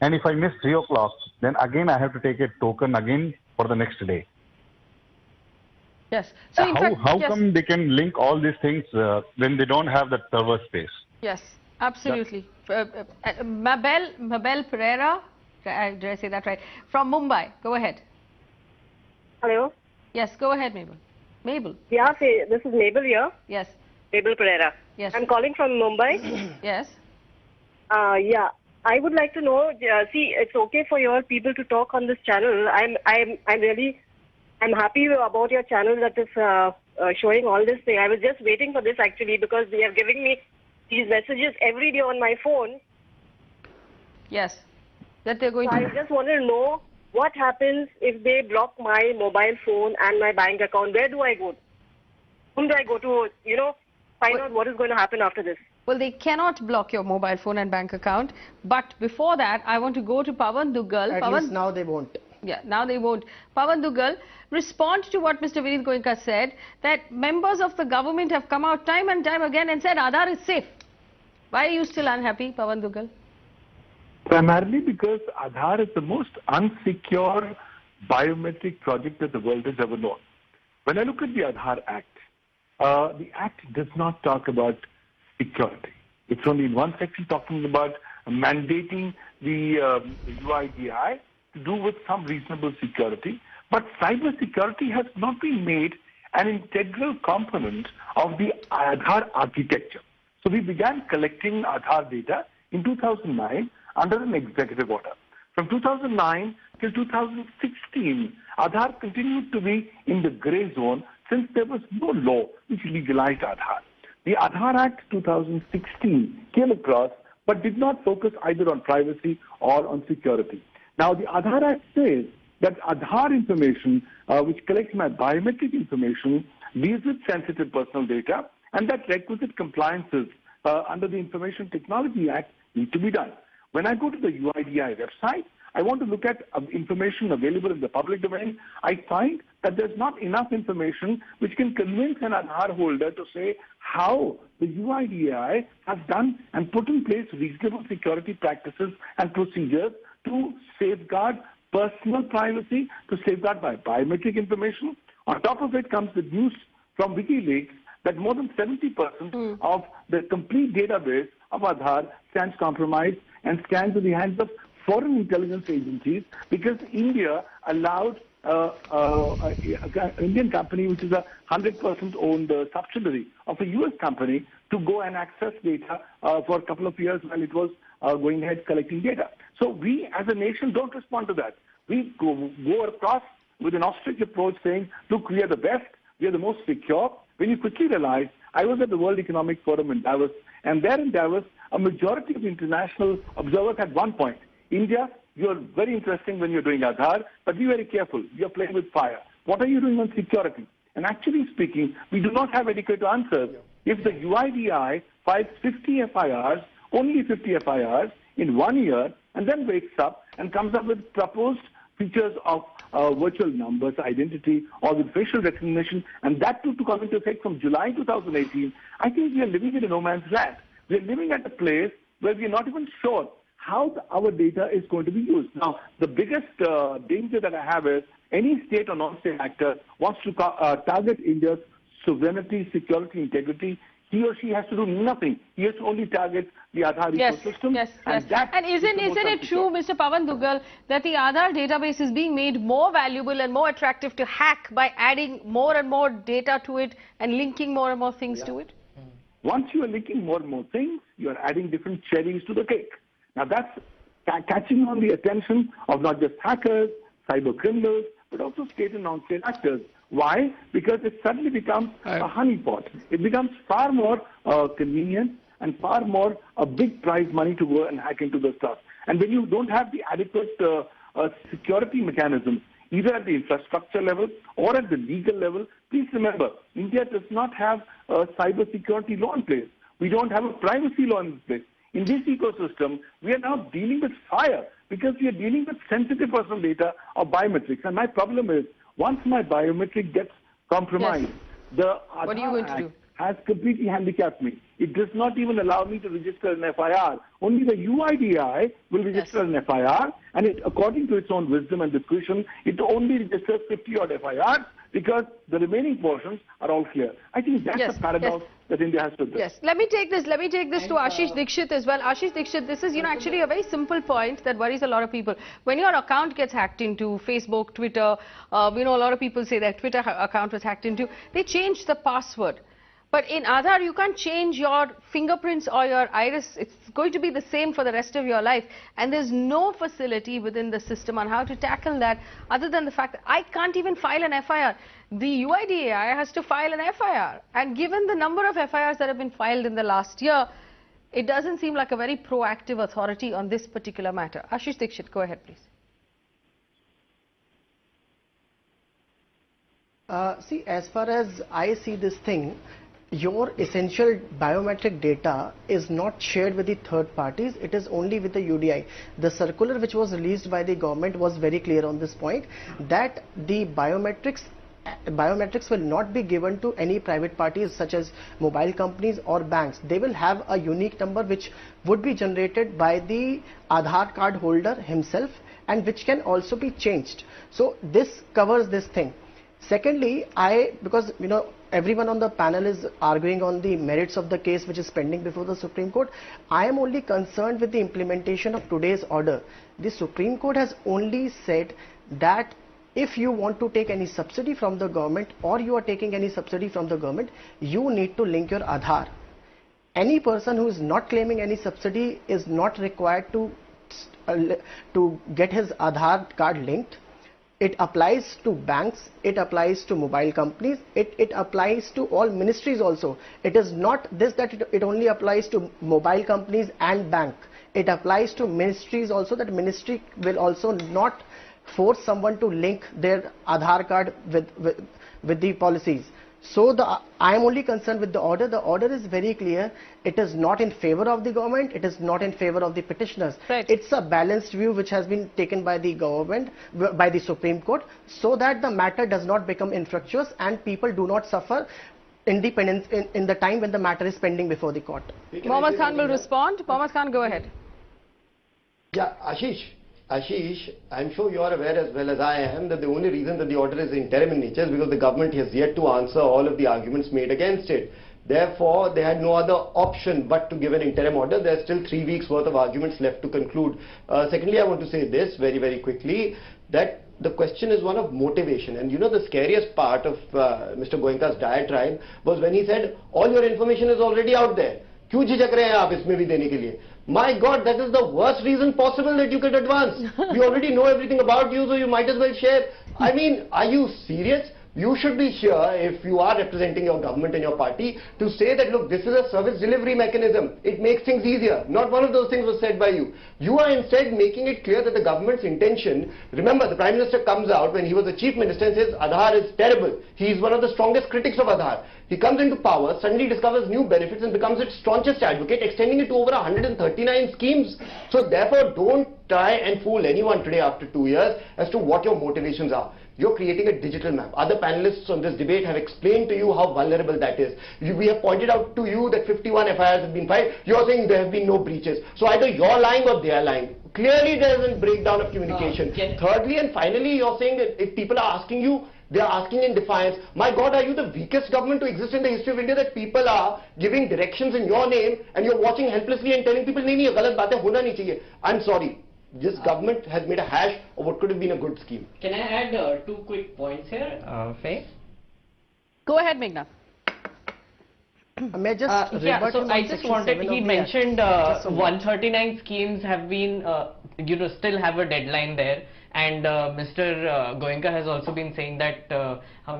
Speaker 13: And if I miss 3 o'clock, then again I have to take a token again for the next day.
Speaker 2: Yes. So in fact,
Speaker 13: how
Speaker 2: yes.
Speaker 13: come they can link all these things when they don't have that server space?
Speaker 2: Yes, absolutely. Mabel Pereira, did I say that right? From Mumbai. Go ahead.
Speaker 14: Hello?
Speaker 2: Yes, go ahead, Mabel. Mabel.
Speaker 14: Yeah, this is Mabel here.
Speaker 2: Yes.
Speaker 14: Mabel Pereira.
Speaker 2: Yes.
Speaker 14: I'm calling from Mumbai.
Speaker 2: Yes.
Speaker 14: Yeah. I would like to know, see, it's okay for your people to talk on this channel. I'm happy about your channel that is showing all this thing. I was just waiting for this actually because they are giving me these messages every day on my phone.
Speaker 2: Yes. That they're going
Speaker 14: So
Speaker 2: to...
Speaker 14: I just want to know what happens if they block my mobile phone and my bank account. Where do I go? Whom do I go to, find out what is going to happen after this?
Speaker 2: Well, they cannot block your mobile phone and bank account. But before that, I want to go to Pawan Duggal.
Speaker 9: At least now they won't.
Speaker 2: Yeah, now they won't. Pawan Duggal, respond to what Mr. Vineet Goenka said, that members of the government have come out time and time again and said Aadhaar is safe. Why are you still unhappy, Pawan Duggal?
Speaker 10: Primarily because Aadhaar is the most unsecure biometric project that the world has ever known. When I look at the Aadhaar Act, the Act does not talk about security. It's only in one section talking about mandating the UIDI to do with some reasonable security. But cyber security has not been made an integral component of the Aadhaar architecture. So we began collecting Aadhaar data in 2009 under an executive order. From 2009 till 2016, Aadhaar continued to be in the grey zone since there was no law which legalized Aadhaar. The Aadhaar Act 2016 came across but did not focus either on privacy or on security. Now the Aadhaar Act says that Aadhaar information, which collects my biometric information, deals with sensitive personal data, and that requisite compliances under the Information Technology Act need to be done. When I go to the UIDI website, I want to look at information available in the public domain. I find that there's not enough information which can convince an Aadhaar holder to say how the UIDI has done and put in place reasonable security practices and procedures to safeguard personal privacy, to safeguard my biometric information. On top of it comes the news from WikiLeaks that more than 70% of the complete database of Aadhaar stands compromised and stands in the hands of foreign intelligence agencies because India allowed an Indian company, which is a 100% owned subsidiary of a US company, to go and access data for a couple of years while it was going ahead collecting data. So we as a nation don't respond to that. We go across with an ostrich approach saying, look, we are the best, we are the most secure. When you quickly realize, I was at the World Economic Forum in Davos, and there in Davos, a majority of international observers had one point. India, you're very interesting when you're doing Aadhaar, but be very careful. You're playing with fire. What are you doing on security? And actually speaking, we do not have adequate answers. If the UIDI files 50 FIRs, only 50 FIRs in 1 year, and then wakes up and comes up with proposed features of virtual numbers, identity, or with facial recognition, and that too to come into effect from July 2018, I think we are living in a no man's land. We are living at a place where we are not even sure how our data is going to be used. Now, the biggest danger that I have is any state or non-state actor wants to target India's sovereignty, security, integrity. He or she has to do nothing. He has to only target the Aadhaar ecosystem.
Speaker 2: Yes. And isn't it true, Mr. Pawan Duggal, that the Aadhaar database is being made more valuable and more attractive to hack by adding more and more data to it and linking more and more things to it?
Speaker 10: Once you are linking more and more things, you are adding different cherries to the cake. Now that's catching on the attention of not just hackers, cyber criminals, but also state and non-state actors. Why? Because it suddenly becomes a honeypot. It becomes far more convenient and far more a big prize money to go and hack into the stuff. And when you don't have the adequate security mechanisms, either at the infrastructure level or at the legal level, please remember, India does not have a cyber security law in place. We don't have a privacy law in place. In this ecosystem, we are now dealing with fire because we are dealing with sensitive personal data or biometrics. And my problem is, once my biometric gets compromised, the Aadhaar Act has completely handicapped me. It does not even allow me to register an FIR. Only the UIDI will register an FIR, and it, according to its own wisdom and discretion, it only registers 50-odd FIRs, because the remaining portions are all clear. I think that's the paradox that India has to address.
Speaker 5: Yes, let me take this to Ashish Dikshit as well. Ashish Dikshit, this is, actually a very simple point that worries a lot of people. When your account gets hacked into, Facebook, Twitter, a lot of people say their Twitter account was hacked into, they change the password. But in Aadhaar, you can't change your fingerprints or your iris. It's going to be the same for the rest of your life. And there's no facility within the system on how to tackle that, other than the fact that I can't even file an FIR. The UIDAI has to file an FIR. And given the number of FIRs that have been filed in the last year, it doesn't seem like a very proactive authority on this particular matter. Ashish Dikshit, go ahead, please.
Speaker 9: See, as far as I see this thing, your essential biometric data is not shared with the third parties, it is only with the UDI. The circular which was released by the government was very clear on this point, that the biometrics will not be given to any private parties such as mobile companies or banks. They will have a unique number which would be generated by the Aadhaar card holder himself, and which can also be changed. So this covers this thing. Secondly, because everyone on the panel is arguing on the merits of the case which is pending before the Supreme Court, I am only concerned with the implementation of today's order. The Supreme Court has only said that if you want to take any subsidy from the government, or you are taking any subsidy from the government, you need to link your Aadhaar. Any person who is not claiming any subsidy is not required to get his Aadhaar card linked. It applies to banks, it applies to mobile companies, it applies to all ministries also. It is not this that it only applies to mobile companies and bank. It applies to ministries also, that ministry will also not force someone to link their Aadhaar card with the policies. So I am only concerned with the order. The order is very clear. It is not in favor of the government. It is not in favor of the petitioners.
Speaker 5: Right.
Speaker 9: It's a balanced view which has been taken by the government, by the Supreme Court, so that the matter does not become infructuous and people do not suffer independence in the time when the matter is pending before the court.
Speaker 5: Mohammad Khan will respond. Mohammad Khan, go ahead.
Speaker 11: Yeah, Ashish, I'm sure you are aware as well as I am that the only reason that the order is interim in nature is because the government has yet to answer all of the arguments made against it. Therefore, they had no other option but to give an interim order. There's still 3 weeks worth of arguments left to conclude. Secondly, I want to say this very, very quickly, that the question is one of motivation. And the scariest part of Mr. Goenka's diatribe was when he said, all your information is already out there. क्यों झिझक रहे हैं आप इसमें भी देने के लिए? My God, that is the worst reason possible that you could advance. We already know everything about you, so you might as well share. I mean, are you serious? You should be sure, if you are representing your government and your party, to say that, look, this is a service delivery mechanism. It makes things easier. Not one of those things was said by you. You are instead making it clear that the government's intention, remember, the Prime Minister comes out when he was the Chief Minister and says Aadhaar is terrible. He is one of the strongest critics of Aadhaar. He comes into power, suddenly discovers new benefits and becomes its staunchest advocate, extending it to over 139 schemes. So therefore, don't try and fool anyone today after 2 years as to what your motivations are. You're creating a digital map. Other panelists on this debate have explained to you how vulnerable that is. We have pointed out to you that 51 FIRs have been filed. You're saying there have been no breaches. So either you're lying or they're lying. Clearly there is a breakdown of communication. Thirdly and finally, you're saying that if people are asking you, they are asking in defiance, my God, are you the weakest government to exist in the history of India, that people are giving directions in your name and you're watching helplessly and telling people, nahi, nahi, ye galat baat hai, hona nahi chahiye. I'm sorry. This government has made a hash of what could have been a good scheme.
Speaker 8: Can I add 2 quick points here, Faye?
Speaker 5: Go ahead, Meghna.
Speaker 9: May I just
Speaker 8: so I just wanted, he mentioned 139 schemes have been, still have a deadline there. And Mr. Goenka has also been saying that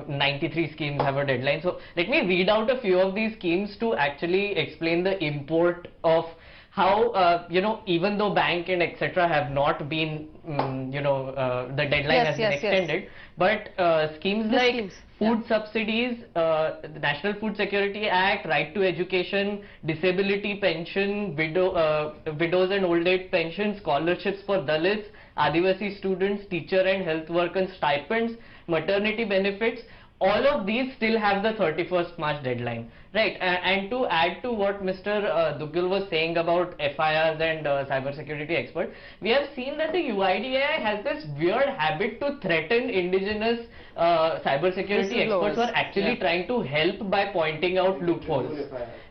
Speaker 8: 93 schemes have a deadline. So let me read out a few of these schemes to actually explain the import of how, even though bank and etc. have not been, the deadline has been extended, but schemes like food subsidies, the National Food Security Act, right to education, disability pension, widows and old age pension, scholarships for Dalits, Adivasi students, teacher and health workers stipends, maternity benefits, all of these still have the 31st March deadline. Right, and to add to what Mr. Duggal was saying about FIRs and cybersecurity expert, we have seen that the UIDAI has this weird habit to threaten indigenous cybersecurity experts who are actually trying to help by pointing out loopholes.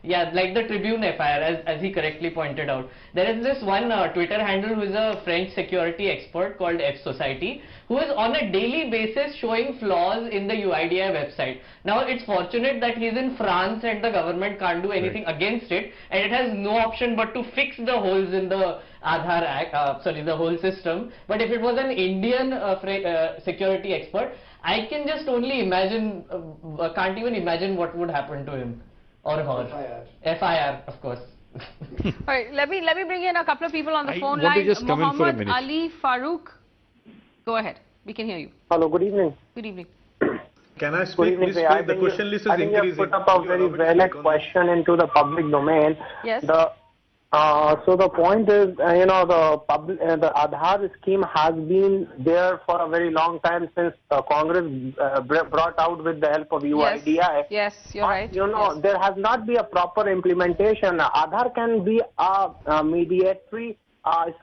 Speaker 8: Yeah, like the Tribune FIR, as he correctly pointed out. There is this one Twitter handle who is a French security expert called F Society, who is on a daily basis showing flaws in the UIDAI website. Now, it's fortunate that he's in France and the government can't do anything against it, and it has no option but to fix the holes in the Aadhaar Act, the whole system. But if it was an Indian security expert, I can just only imagine, can't even imagine what would happen to him or her. FIR, of course.
Speaker 5: All right, let me bring in a couple of people on the phone
Speaker 6: want to
Speaker 5: line.
Speaker 6: just come in for a
Speaker 5: Mohammed
Speaker 6: minute.
Speaker 5: Ali Farooq, go ahead. We can hear you.
Speaker 15: Hello, good evening.
Speaker 5: Good evening.
Speaker 7: Can I
Speaker 15: Good
Speaker 7: speak,
Speaker 15: evening,
Speaker 7: please?
Speaker 15: Faye.
Speaker 7: The question list is
Speaker 15: I think you have
Speaker 7: increasing.
Speaker 15: put up a very valid question into the public domain.
Speaker 5: Yes.
Speaker 15: So the point is, the Aadhaar scheme has been there for a very long time since Congress brought out with the help of UIDAI.
Speaker 5: Yes, you're right.
Speaker 15: There has not been a proper implementation. Aadhaar can be a mediatory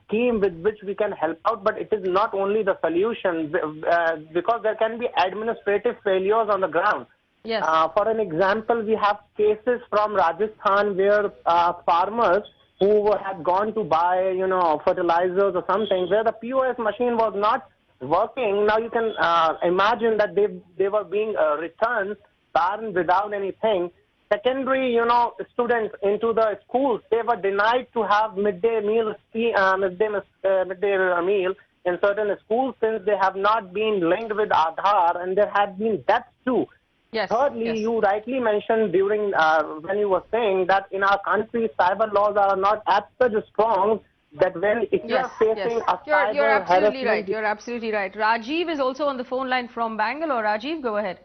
Speaker 15: scheme with which we can help out, but it is not only the solution because there can be administrative failures on the ground.
Speaker 5: Yes.
Speaker 15: For an example, we have cases from Rajasthan where farmers who had gone to buy, fertilizers or something, where the POS machine was not working. Now you can imagine that they were being returned, barren without anything. Secondary, students into the schools, they were denied to have midday meal in certain schools since they have not been linked with Aadhaar, and there had been deaths too.
Speaker 5: Yes.
Speaker 15: Thirdly, you rightly mentioned during when you were saying that in our country cyber laws are not as such strong that if you are facing a cyber
Speaker 5: you're absolutely
Speaker 15: harassment,
Speaker 5: right. You're absolutely right. Rajiv is also on the phone line from Bangalore. Rajiv, go ahead.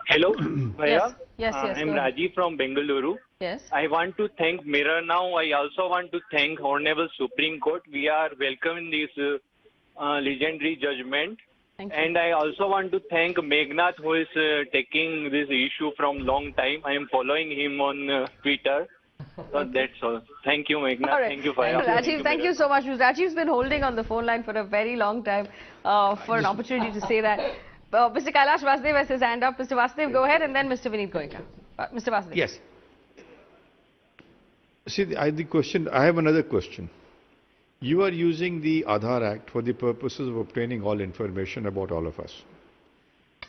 Speaker 16: Hello, Maya.
Speaker 5: Yes.
Speaker 16: I'm Rajiv from Bengaluru.
Speaker 5: Yes.
Speaker 16: I want to thank Mirror Now. I also want to thank Honorable Supreme Court. We are welcoming this legendary judgment. And I also want to thank Meghnad, who is taking this issue from long time. I am following him on Twitter. So that's all. Thank you, Meghnad.
Speaker 5: All right.
Speaker 16: Thank you, Faya.
Speaker 5: Rajiv, thank you so much. Rajiv's been holding on the phone line for a very long time for an opportunity to say that. Mr. Kailash Vasudev has his hand up. Mr. Vasudev, go ahead, and then Mr. Vineet Goenka. Mr. Vasudev.
Speaker 6: Yes. See, I have another question. You are using the Aadhaar Act for the purposes of obtaining all information about all of us.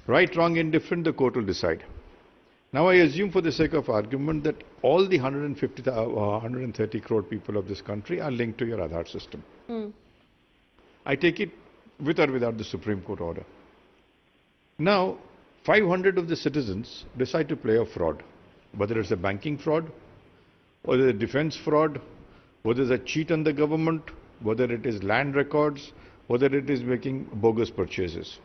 Speaker 6: Right, wrong, indifferent, the court will decide. Now I assume for the sake of argument that all the 130 crore people of this country are linked to your Aadhaar system. I take it with or without the Supreme Court order. Now, 500 of the citizens decide to play a fraud, whether it's a banking fraud, whether it's a defense fraud, whether it's a cheat on the government, whether it is land records, whether it is making bogus purchases.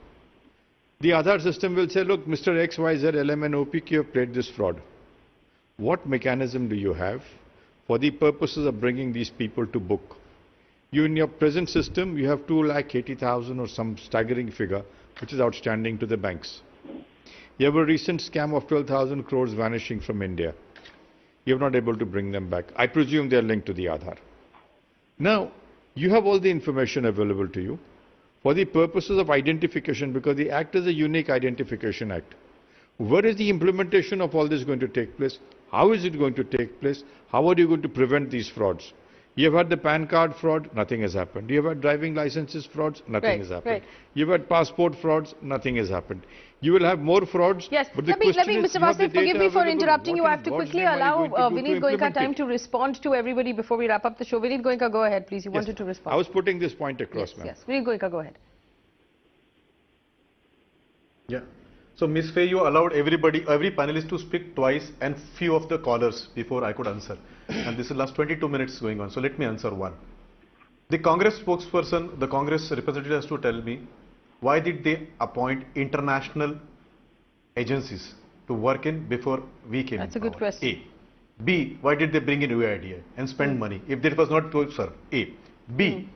Speaker 6: The Aadhaar system will say, look, Mr. XYZ, LMN, OPQ, you have played this fraud. What mechanism do you have for the purposes of bringing these people to book? You, in your present system, you have 2,80,000 or some staggering figure, which is outstanding to the banks. You have a recent scam of 12,000 crores vanishing from India. You are not able to bring them back. I presume they are linked to the Aadhaar. Now, you have all the information available to you for the purposes of identification, because the Act is a unique identification act. Where is the implementation of all this going to take place? How is it going to take place? How are you going to prevent these frauds? You have had the PAN card fraud, nothing has happened. You have had driving licenses frauds, nothing has happened. You've had passport frauds, nothing has happened. You will have more frauds.
Speaker 5: Yes,
Speaker 6: but
Speaker 5: let me, Mr. Vasudev, forgive me for interrupting you. I have to quickly allow Vineet Goenka time to respond to everybody before we wrap up the show. Vineet Goenka, go ahead, please. You wanted to respond.
Speaker 6: I was putting this point across, ma'am.
Speaker 5: Yes, Vineet Goenka, go ahead.
Speaker 7: Yeah. So, Ms. Faye, you allowed every panelist to speak twice and few of the callers before I could answer. And this is last 22 minutes going on. So, let me answer one. The Congress spokesperson, the Congress representative has to tell me, why did they appoint international agencies to work in before we came in?
Speaker 5: That's a good question.
Speaker 7: A. B. Why did they bring in UIDAI and spend money if that was not to serve? A. B.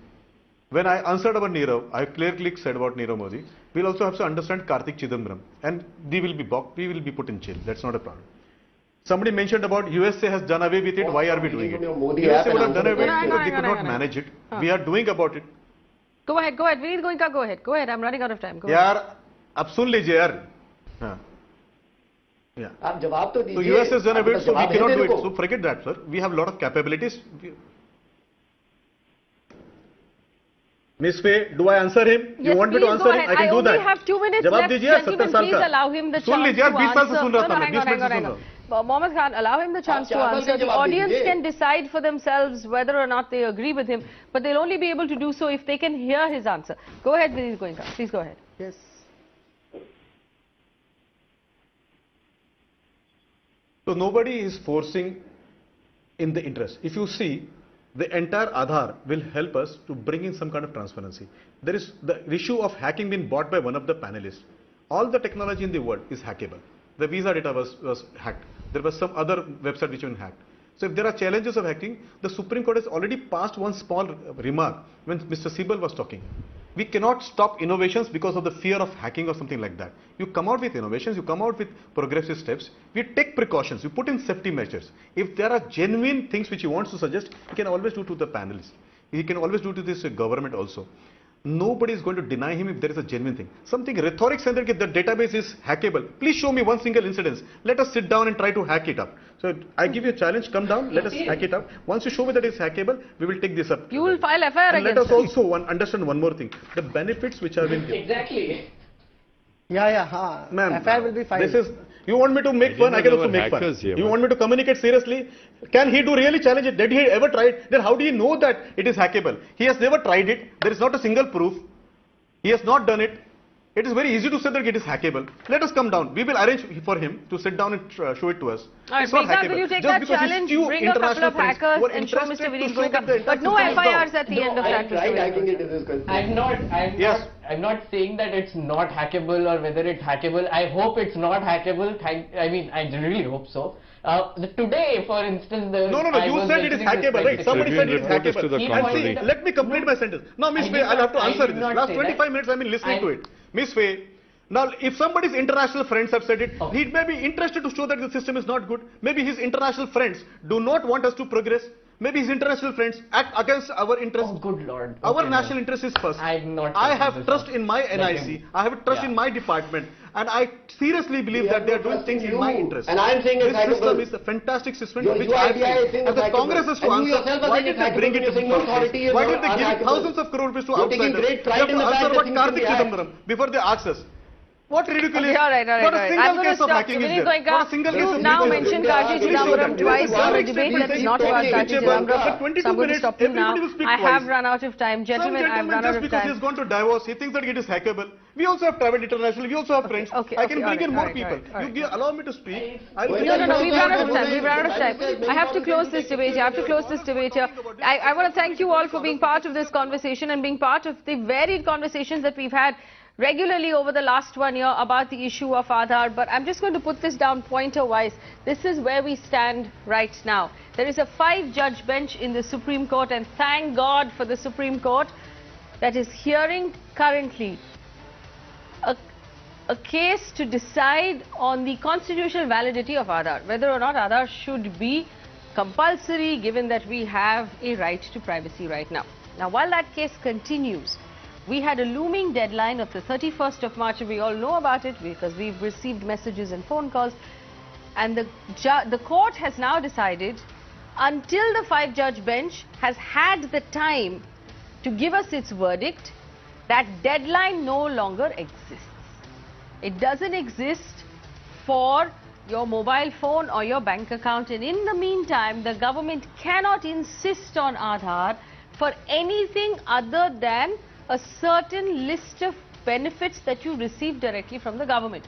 Speaker 7: When I answered about Nirav, I clearly said about Nirav Modi, we'll also have to understand Kartik Chidambaram, and we will be put in jail. That's not a problem. Somebody mentioned about USA has done away with it. Why are we doing it?
Speaker 11: Modi
Speaker 7: USA
Speaker 11: app
Speaker 7: would
Speaker 11: and
Speaker 7: have done away
Speaker 11: answer
Speaker 7: with
Speaker 11: the
Speaker 7: it. They could not manage it. We are doing about it.
Speaker 5: Go ahead, Vineet Goenka, go ahead. Go ahead, I'm running out of time. Go ahead.
Speaker 7: यार अब सुन लीजिए यार. हाँ. Yeah.
Speaker 11: आप जवाब तो
Speaker 7: So
Speaker 11: दीजिए.
Speaker 7: US has done away, so we
Speaker 11: जवाब
Speaker 7: cannot
Speaker 11: देने
Speaker 7: do it.
Speaker 11: को.
Speaker 7: So forget that, sir. We have a lot of capabilities. Miss Faye, do I answer him?
Speaker 5: Yes,
Speaker 7: you want me to
Speaker 5: please
Speaker 7: answer
Speaker 5: go
Speaker 7: him?
Speaker 5: ahead.
Speaker 7: I can do that.
Speaker 5: only have 2 minutes
Speaker 7: जवाब
Speaker 5: left.
Speaker 7: दीजिए यार, 70
Speaker 5: Gentlemen,
Speaker 7: साल
Speaker 5: please
Speaker 7: का.
Speaker 5: allow him the
Speaker 7: soon
Speaker 5: chance
Speaker 7: लीजिए यार,
Speaker 5: to
Speaker 7: 20 साल से
Speaker 5: answer.
Speaker 7: सुन रहा
Speaker 5: No,
Speaker 7: था
Speaker 5: no,
Speaker 7: मैं,
Speaker 5: hang
Speaker 7: 20
Speaker 5: on, hang
Speaker 7: minute
Speaker 5: on,
Speaker 7: से
Speaker 5: hang
Speaker 7: सुन
Speaker 5: on.
Speaker 7: रहा हूँ.
Speaker 5: Mohammed Khan, allow him the chance to
Speaker 11: 4 साल
Speaker 5: answer.
Speaker 11: से
Speaker 5: The
Speaker 11: जवाब
Speaker 5: audience
Speaker 11: दीजिए.
Speaker 5: can decide for themselves whether or not they agree with him, but they'll only be able to do so if they can hear his answer. Go ahead, Vineet Goenka. Please go ahead.
Speaker 9: Yes.
Speaker 7: So nobody is forcing in the interest. If you see, the entire Aadhaar will help us to bring in some kind of transparency. There is the issue of hacking being bought by one of the panelists. All the technology in the world is hackable. The visa data was hacked. There was some other website which was hacked. So if there are challenges of hacking, the Supreme Court has already passed one small remark when Mr. Sibal was talking. We cannot stop innovations because of the fear of hacking or something like that. You come out with innovations, you come out with progressive steps, we take precautions, you put in safety measures. If there are genuine things which you want to suggest, you can always do to the panelists. You can always do to this government also. Nobody is going to deny him if there is a genuine thing. Something rhetoric said that the database is hackable. Please show me one single incident. Let us sit down and try to hack it up. So I give you a challenge, come down, let us hack it up. Once you show me that it's hackable, we will take this up.
Speaker 5: You will file FIR
Speaker 7: and
Speaker 5: against
Speaker 7: let us
Speaker 5: him.
Speaker 7: also understand one more thing. The benefits which have been given.
Speaker 8: Exactly.
Speaker 9: Yeah.
Speaker 7: Ma'am,
Speaker 9: FIR will be filed.
Speaker 7: this is, you want me to make fun, I can also make fun. You want me to communicate seriously? Can he do really challenge it? Did he ever try it? Then how do you know that it is hackable? He has never tried it. There is not a single proof. He has not done it. It is very easy to say that it is hackable. Let us come down. We will arrange for him to sit down and show it to us.
Speaker 5: All right,
Speaker 7: It's not
Speaker 5: Meghna,
Speaker 7: hackable.
Speaker 5: will you take
Speaker 7: Just
Speaker 5: that
Speaker 7: because his
Speaker 5: challenge,
Speaker 7: two
Speaker 5: bring a couple
Speaker 7: international
Speaker 5: of
Speaker 7: friends
Speaker 5: hackers
Speaker 7: who are
Speaker 5: and show
Speaker 7: interested
Speaker 5: Mr.
Speaker 7: to
Speaker 5: Vineet
Speaker 7: show that
Speaker 5: Goenka.
Speaker 7: the
Speaker 5: But no
Speaker 7: entire system is
Speaker 5: FIRs at the end of
Speaker 11: I
Speaker 5: that, Mr.
Speaker 11: tried
Speaker 5: Vineet
Speaker 11: hacking it
Speaker 5: Goenka.
Speaker 11: in this country.
Speaker 8: I'm not saying that it's not hackable or whether it's hackable. I hope it's not hackable. I really hope so. Today, for instance,
Speaker 7: No, you said it is hackable, right? Somebody said it is hackable. And see, let me complete my sentence. Now, Miss Faye, I'll have to answer this. Last 25 minutes I've been listening to it. Miss Faye, now if somebody's international friends have said it, he may be interested to show that the system is not good. Maybe his international friends do not want us to progress. Maybe his international friends act against our interest.
Speaker 8: Oh, good Lord.
Speaker 7: Our national interest is first. I have trust in my NIC. I have trust in my department. And I seriously believe that they are doing things in my interest.
Speaker 11: And I am saying
Speaker 7: this
Speaker 11: it's
Speaker 7: system
Speaker 11: hackable.
Speaker 7: is a fantastic system
Speaker 11: Your
Speaker 7: which I
Speaker 11: idea
Speaker 7: think
Speaker 11: is
Speaker 7: as the
Speaker 11: hackable.
Speaker 7: Congress has to
Speaker 11: And you
Speaker 7: answer.
Speaker 11: yourself are
Speaker 7: Why
Speaker 11: saying
Speaker 7: did
Speaker 11: it's
Speaker 7: they bring it
Speaker 11: hackable.
Speaker 7: to the
Speaker 11: You're saying
Speaker 7: first
Speaker 11: authority
Speaker 7: place?
Speaker 11: is
Speaker 7: Why did they give
Speaker 11: unhackable.
Speaker 7: thousands of crore rupees to
Speaker 11: You're taking
Speaker 7: outsiders?
Speaker 11: great
Speaker 7: They
Speaker 11: pride
Speaker 7: have
Speaker 11: in
Speaker 7: to
Speaker 11: the fact
Speaker 7: answer
Speaker 11: that
Speaker 7: what
Speaker 11: things can
Speaker 7: Karthik
Speaker 11: be hacked.
Speaker 7: Chidambaram before they ask us. What ridiculous?
Speaker 5: Okay, all right.
Speaker 7: Not a
Speaker 5: I'm
Speaker 7: single
Speaker 5: going to
Speaker 7: case of
Speaker 5: stop.
Speaker 7: hacking is
Speaker 5: Vineet
Speaker 7: there.
Speaker 5: Goenka,
Speaker 7: Not a single case
Speaker 5: you've
Speaker 7: of
Speaker 5: now
Speaker 7: hacking.
Speaker 5: mentioned
Speaker 7: Please
Speaker 5: Karthi
Speaker 7: show
Speaker 5: Chidambaram
Speaker 7: them.
Speaker 5: twice
Speaker 7: One
Speaker 5: on a
Speaker 7: extent
Speaker 5: debate
Speaker 7: will
Speaker 5: that's
Speaker 7: say
Speaker 5: not about
Speaker 7: talking.
Speaker 5: Karthi Chidambaram.
Speaker 7: For 22
Speaker 5: So I'm going to
Speaker 7: minutes,
Speaker 5: stop you now.
Speaker 7: everybody will speak
Speaker 5: I have
Speaker 7: twice.
Speaker 5: run out of time.
Speaker 7: Some
Speaker 5: Gentlemen, I've
Speaker 7: gentleman
Speaker 5: run out
Speaker 7: just
Speaker 5: of
Speaker 7: because
Speaker 5: time.
Speaker 7: he's gone to Davos, he thinks that it is hackable. We also have traveled internationally. We also have friends. I can bring in more people. Allow me to speak.
Speaker 5: No, we've run out of time. We've run out of time. I have to close this debate. I have to close this debate here. I want to thank you all for being part of this conversation and being part of the varied conversations that we've had regularly over the last 1 year about the issue of Aadhaar. But I'm just going to put this down pointer-wise. This is where we stand right now. There is a 5-judge bench in the Supreme Court, and thank God for the Supreme Court that is hearing currently a case to decide on the constitutional validity of Aadhaar, whether or not Aadhaar should be compulsory given that we have a right to privacy right now. Now, while that case continues, we had a looming deadline of the 31st of March, and we all know about it because we've received messages and phone calls. And the court has now decided, until the 5-judge bench has had the time to give us its verdict, that deadline no longer exists. It doesn't exist for your mobile phone or your bank account. And in the meantime, the government cannot insist on Aadhaar for anything other than a certain list of benefits that you receive directly from the government.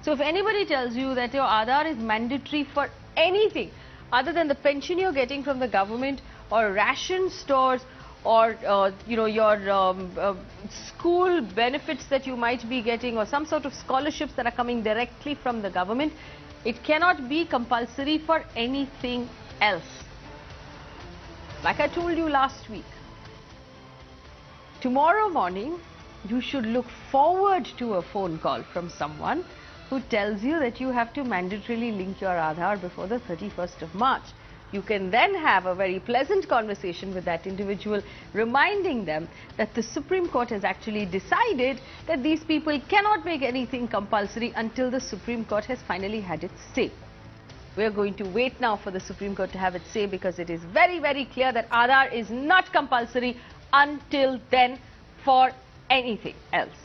Speaker 5: So if anybody tells you that your Aadhaar is mandatory for anything other than the pension you're getting from the government or ration stores or your school benefits that you might be getting or some sort of scholarships that are coming directly from the government, it cannot be compulsory for anything else. Like I told you last week, tomorrow morning, you should look forward to a phone call from someone who tells you that you have to mandatorily link your Aadhaar before the 31st of March. You can then have a very pleasant conversation with that individual, reminding them that the Supreme Court has actually decided that these people cannot make anything compulsory until the Supreme Court has finally had its say. We are going to wait now for the Supreme Court to have its say, because it is very, very clear that Aadhaar is not compulsory until then for anything else.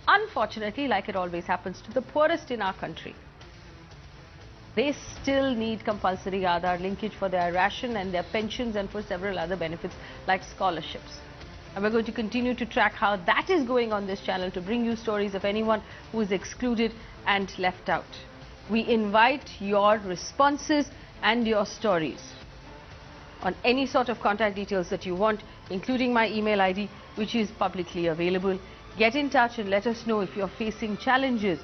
Speaker 5: Unfortunately, like it always happens to the poorest in our country, they still need compulsory Aadhaar linkage for their ration and their pensions and for several other benefits like scholarships. And we're going to continue to track how that is going on this channel to bring you stories of anyone who is excluded and left out. We invite your responses and your stories on any sort of contact details that you want, including my email ID, which is publicly available. Get in touch and let us know if you're facing challenges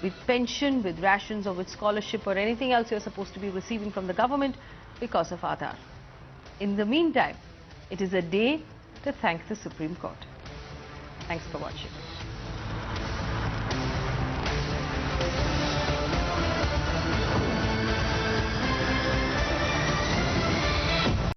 Speaker 5: with pension, with rations, or with scholarship, or anything else you're supposed to be receiving from the government because of Aadhaar. In the meantime, it is a day to thank the Supreme Court. Thanks for watching.